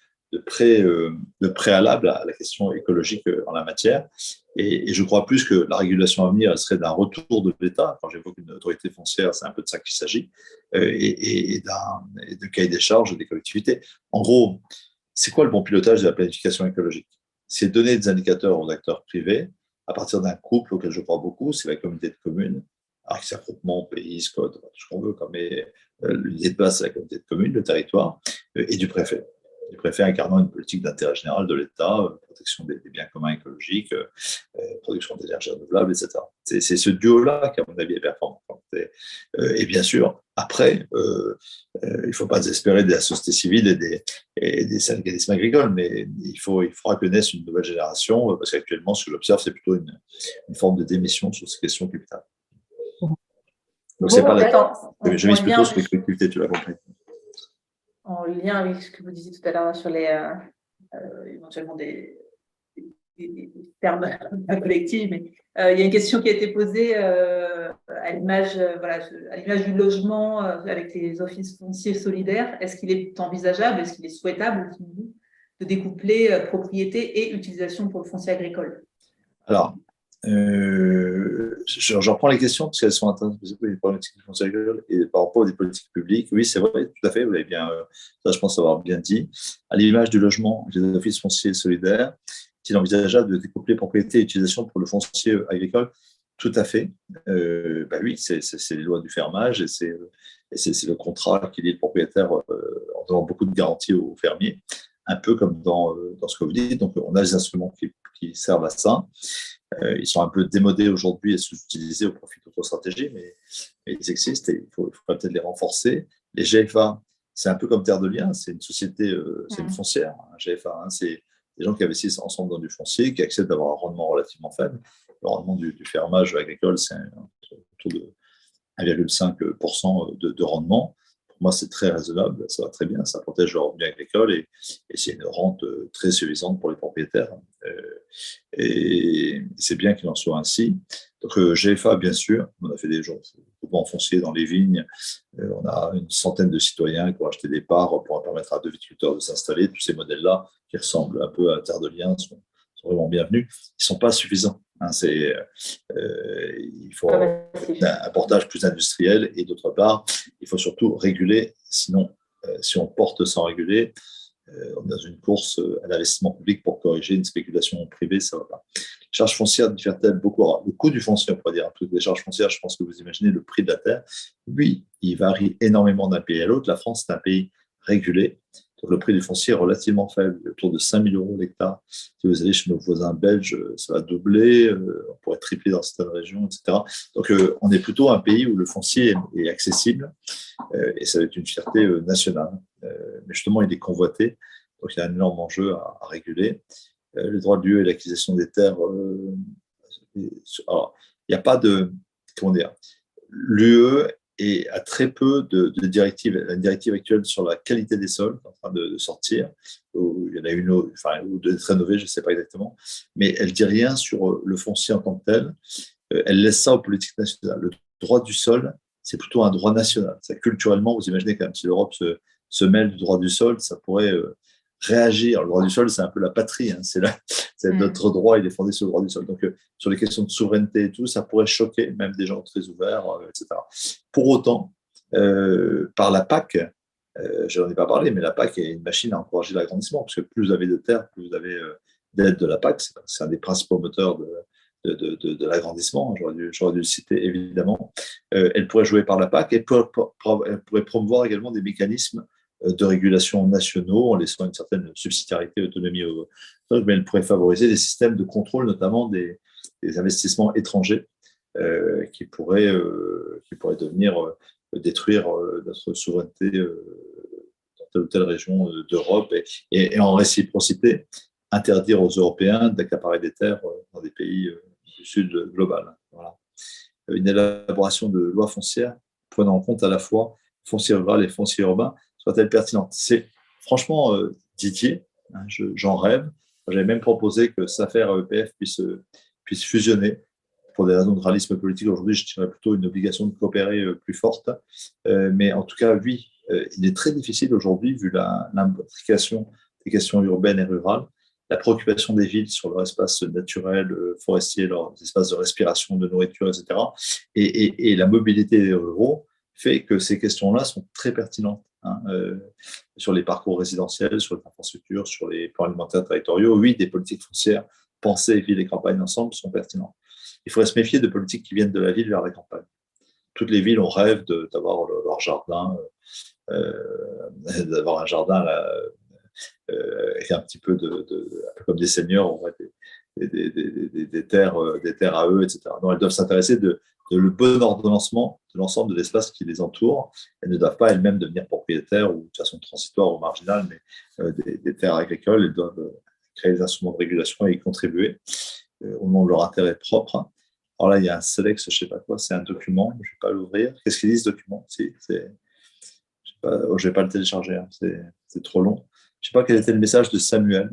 préalable à la question écologique en la matière. Et je crois plus que la régulation à venir, elle serait d'un retour de l'État. Quand j'évoque une autorité foncière, c'est un peu de ça qu'il s'agit, et de cahier des charges des collectivités. En gros, c'est quoi le bon pilotage de la planification écologique? C'est donner des indicateurs aux acteurs privés à partir d'un couple auquel je crois beaucoup, c'est la communauté de communes. Alors, c'est un groupement, pays, SCOT, tout ce qu'on veut, mais l'unité de base, c'est la communauté de communes, le territoire, et du préfet. Du préfet incarnant une politique d'intérêt général de l'État, protection des biens communs écologiques, production d'énergie renouvelable, etc. C'est ce duo-là qui, à mon avis, est performant. Et bien sûr, après, il ne faut pas désespérer des sociétés civiles et des syndicalismes agricoles, mais il faudra que naisse une nouvelle génération, parce qu'actuellement, ce que j'observe, c'est plutôt une forme de démission sur ces questions capitales. Donc, c'est pas je mise plutôt sur les collectivités, tu l'as compris. En lien avec ce que vous disiez tout à l'heure sur les éventuellement des termes collectifs, mais il y a une question qui a été posée à l'image du logement avec les offices fonciers solidaires. Est-ce qu'il est envisageable, est-ce qu'il est souhaitable de découpler propriété et utilisation pour le foncier agricole? Alors, je reprends les questions parce qu'elles sont intéressantes les problématiques du foncier agricole et par rapport à des politiques publiques. Oui, c'est vrai, tout à fait, vous l'avez bien, ça je pense avoir bien dit. À l'image du logement, des offices fonciers solidaires, est-il envisageable de découpler propriété et utilisation pour le foncier agricole? Tout à fait. Oui, c'est les lois du fermage et c'est le contrat qui lie le propriétaire en donnant beaucoup de garanties aux fermiers, un peu comme dans ce que vous dites. Donc, on a des instruments qui servent à ça. Ils sont un peu démodés aujourd'hui et sous-utilisés au profit d'autres stratégies, mais ils existent et il faut peut-être les renforcer. Les GFA, c'est un peu comme Terre de Liens, c'est une société, c'est une foncière. Un GFA, c'est des gens qui investissent ensemble dans du foncier, qui acceptent d'avoir un rendement relativement faible. Le rendement du fermage agricole, c'est autour de 1,5% de rendement. Pour moi, c'est très raisonnable, ça va très bien, ça protège le revenu agricole et c'est une rente très suffisante pour les propriétaires. Et c'est bien qu'il en soit ainsi. Donc, GFA, bien sûr, on a fait des groupements fonciers dans les vignes. On a une centaine de citoyens qui ont acheté des parts pour permettre à deux viticulteurs de s'installer. Tous ces modèles-là, qui ressemblent un peu à Terre de Liens, sont vraiment bienvenus. Ils ne sont pas suffisants. Il faut un portage plus industriel et d'autre part, il faut surtout réguler. Sinon, si on porte sans réguler, on est dans une course à l'investissement public pour corriger une spéculation privée, ça ne va pas. Les charges foncières diffèrent-elles beaucoup? Alors, le coût du foncier, on pourrait dire un truc des charges foncières, je pense que vous imaginez le prix de la terre. Oui, il varie énormément d'un pays à l'autre. La France, c'est un pays régulé. Donc, le prix du foncier est relativement faible, autour de 5 000 € l'hectare. Si vous allez chez nos voisins belges, ça va doubler, on pourrait tripler dans certaines régions, etc. Donc, on est plutôt un pays où le foncier est accessible et ça va être une fierté nationale. Mais justement, il est convoité, donc il y a un énorme enjeu à réguler. Le droit de l'UE et l'acquisition des terres, alors, il n'y a pas de, comment dire, l'UE a très peu de directives. La directive actuelle sur la qualité des sols est en train de sortir. Il y en a une autre, ou d'être rénovée, je ne sais pas exactement, mais elle ne dit rien sur le foncier en tant que tel. Elle laisse ça aux politiques nationales. Le droit du sol, c'est plutôt un droit national. Ça, culturellement, vous imaginez quand même, si l'Europe se mêle du droit du sol, ça pourrait réagir. Le droit du sol, c'est un peu la patrie. C'est notre droit, il est fondé sur le droit du sol. Donc, sur les questions de souveraineté et tout, ça pourrait choquer même des gens très ouverts, etc. Pour autant, par la PAC, je n'en ai pas parlé, mais la PAC est une machine à encourager l'agrandissement, parce que plus vous avez de terres, plus vous avez d'aide de la PAC. C'est un des principaux moteurs de l'agrandissement. J'aurais dû le citer, évidemment. Elle pourrait jouer par la PAC et elle pourrait promouvoir également des mécanismes de régulation nationaux en laissant une certaine subsidiarité, autonomie mais elle pourrait favoriser des systèmes de contrôle, notamment des investissements étrangers qui pourraient devenir détruire notre souveraineté dans telle ou telle région d'Europe et en réciprocité interdire aux Européens d'accaparer des terres dans des pays du Sud global. Voilà. Une élaboration de lois foncières prenant en compte à la fois foncier rural et foncier urbain soit-elle pertinente? C'est franchement, Didier, j'en rêve. J'avais même proposé que SAFER et EPF puissent fusionner. Pour des raisons de réalisme politique, aujourd'hui, je dirais plutôt une obligation de coopérer plus forte. Mais en tout cas, oui, il est très difficile aujourd'hui, vu l'imbrication des questions urbaines et rurales, la préoccupation des villes sur leur espace naturel, forestier, leurs espaces de respiration, de nourriture, etc. Et la mobilité des ruraux fait que ces questions-là sont très pertinentes. Sur les parcours résidentiels, sur les infrastructures, sur les plans alimentaires territoriaux. Oui, des politiques foncières pensées villes et campagnes ensemble sont pertinentes. Il faudrait se méfier de politiques qui viennent de la ville vers la campagne. Toutes les villes ont rêve d'avoir leur jardin, d'avoir un jardin là, avec un petit peu un peu comme des seigneurs, on va des terres à eux, etc. Donc, elles doivent s'intéresser de le bon ordonnancement de l'ensemble de l'espace qui les entoure. Elles ne doivent pas elles-mêmes devenir propriétaires ou de façon transitoire ou marginale, mais des terres agricoles. Elles doivent créer des instruments de régulation et y contribuer au nom de leur intérêt propre. Alors là, il y a un Selex, je ne sais pas quoi, c'est un document, je ne vais pas l'ouvrir. Qu'est-ce qu'il dit ce document? Je ne vais pas le télécharger, hein. C'est trop long. Je ne sais pas quel était le message de Samuel.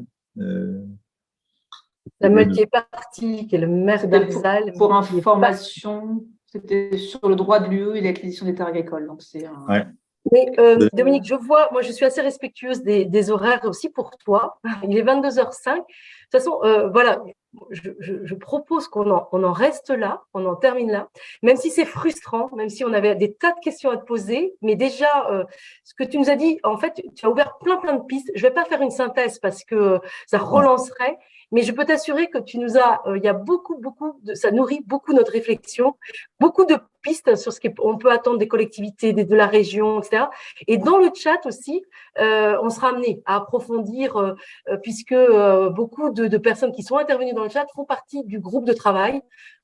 Samuel qui est parti, qui est le maire d'Arzal. Pour information, c'était sur le droit de l'UE et l'acquisition des terres agricoles. Donc c'est ouais. Mais Dominique, je vois, moi je suis assez respectueuse des horaires aussi pour toi. Il est 22h05. De toute façon, voilà, je propose qu'on en reste là, on en termine là, même si c'est frustrant, même si on avait des tas de questions à te poser. Mais déjà, ce que tu nous as dit, en fait, tu as ouvert plein de pistes. Je ne vais pas faire une synthèse parce que ça relancerait. Mais je peux t'assurer que tu nous as, il y a ça nourrit beaucoup notre réflexion, beaucoup de pistes sur ce qu'on peut attendre des collectivités, de la région, etc. Et dans le chat aussi, on sera amené à approfondir, puisque beaucoup de personnes qui sont intervenues dans le chat font partie du groupe de travail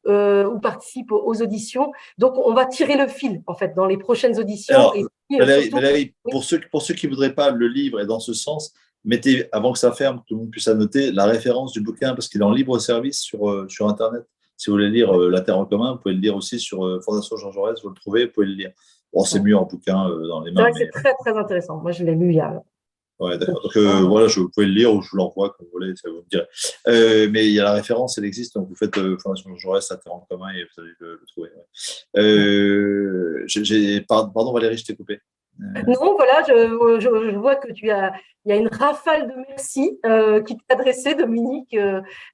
ou participent aux auditions. Donc, on va tirer le fil, en fait, dans les prochaines auditions. Alors, et puis, Valérie, pour ceux qui ne voudraient pas, le livre est dans ce sens. Mettez, avant que ça ferme, que tout le monde puisse annoter la référence du bouquin, parce qu'il est en libre service sur Internet. Si vous voulez lire La Terre en commun, vous pouvez le lire aussi sur Fondation Jean Jaurès, vous le trouvez, vous pouvez le lire. Bon, c'est mieux en bouquin dans les mains. C'est vrai que c'est très, très intéressant. Moi, je l'ai lu il y a… Ouais, d'accord. Donc, voilà, vous pouvez le lire ou je vous l'envoie comme vous voulez, ça vous me direz. Mais il y a la référence, elle existe, donc vous faites Fondation Jean Jaurès, La Terre en commun et vous allez le trouver. Ouais. Pardon Valérie, je t'ai coupé. Non, voilà, je vois que il y a une rafale de merci qui t'est adressée, Dominique.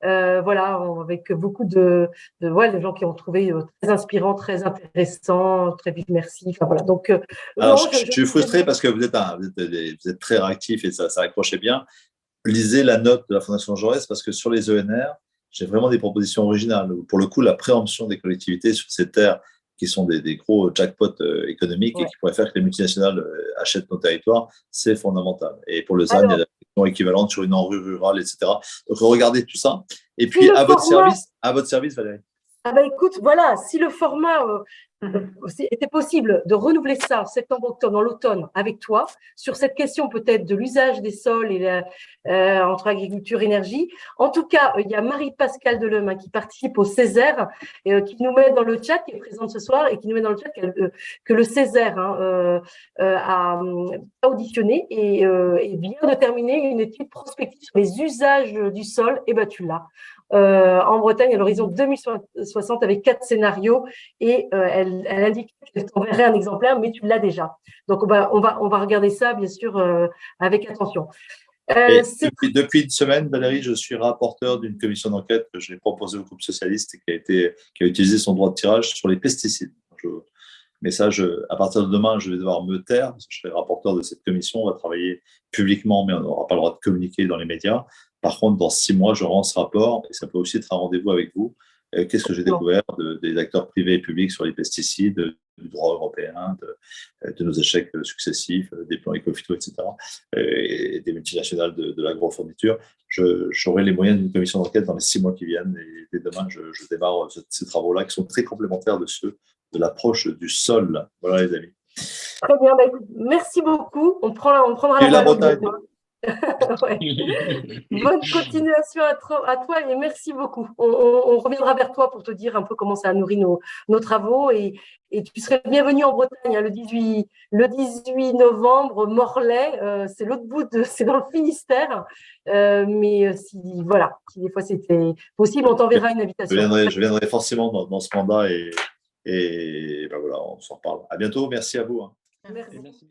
Voilà, avec beaucoup de gens qui ont trouvé très inspirant, très intéressant, très vite merci. Enfin voilà. Donc, alors, je suis frustré parce que vous êtes très réactif et ça accrochait bien. Lisez la note de la Fondation Jaurès parce que sur les ENR, j'ai vraiment des propositions originales. Pour le coup, la préemption des collectivités sur ces terres qui sont des gros jackpots économiques et qui pourraient faire que les multinationales achètent nos territoires, c'est fondamental. Et pour le ZAN, il y a la question équivalente sur une enrue rurale, etc. Donc, regardez tout ça. Et puis, à votre service, Valérie. Ah ben écoute, voilà, si le format était possible de renouveler ça septembre-octobre, dans l'automne, avec toi, sur cette question peut-être de l'usage des sols et entre agriculture et énergie. En tout cas, il y a Marie-Pascale Delhomme qui participe au Césaire, qui nous met dans le chat, qui est présente ce soir, et qui nous met dans le chat que le Césaire a auditionné et vient de terminer une étude prospective sur les usages du sol. Et ben tu l'as. En Bretagne à l'horizon 2060 avec 4 scénarios et elle indique qu'elle t'enverrait un exemplaire, mais tu l'as déjà. Donc, on va regarder ça, bien sûr, avec attention. Depuis une semaine, Valérie, je suis rapporteur d'une commission d'enquête que j'ai proposée au groupe socialiste et qui a utilisé son droit de tirage sur les pesticides. Mais ça, à partir de demain, je vais devoir me taire, parce que je serai rapporteur de cette commission. On va travailler publiquement, mais on n'aura pas le droit de communiquer dans les médias. Par contre, dans 6 mois, je rends ce rapport, et ça peut aussi être un rendez-vous avec vous. Qu'est-ce que j'ai découvert des acteurs privés et publics sur les pesticides, du droit européen, de nos échecs successifs, des plans éco-phyto, etc., et des multinationales de l'agrofourniture. J'aurai les moyens d'une commission d'enquête dans les 6 mois qui viennent, et dès demain, je démarre ces travaux-là qui sont très complémentaires de ceux de l'approche du sol. Voilà, les amis. Très bien, merci beaucoup. On prendra la Bretagne. Ouais. Bonne continuation à toi et merci beaucoup. On reviendra vers toi pour te dire un peu comment ça a nourri nos travaux et tu serais bienvenu en Bretagne le 18 novembre, Morlaix, c'est l'autre bout c'est dans le Finistère, mais si des fois c'était possible, on t'enverra une invitation. Je viendrai forcément dans ce mandat et ben voilà, on s'en reparle. À bientôt, merci à vous. Merci.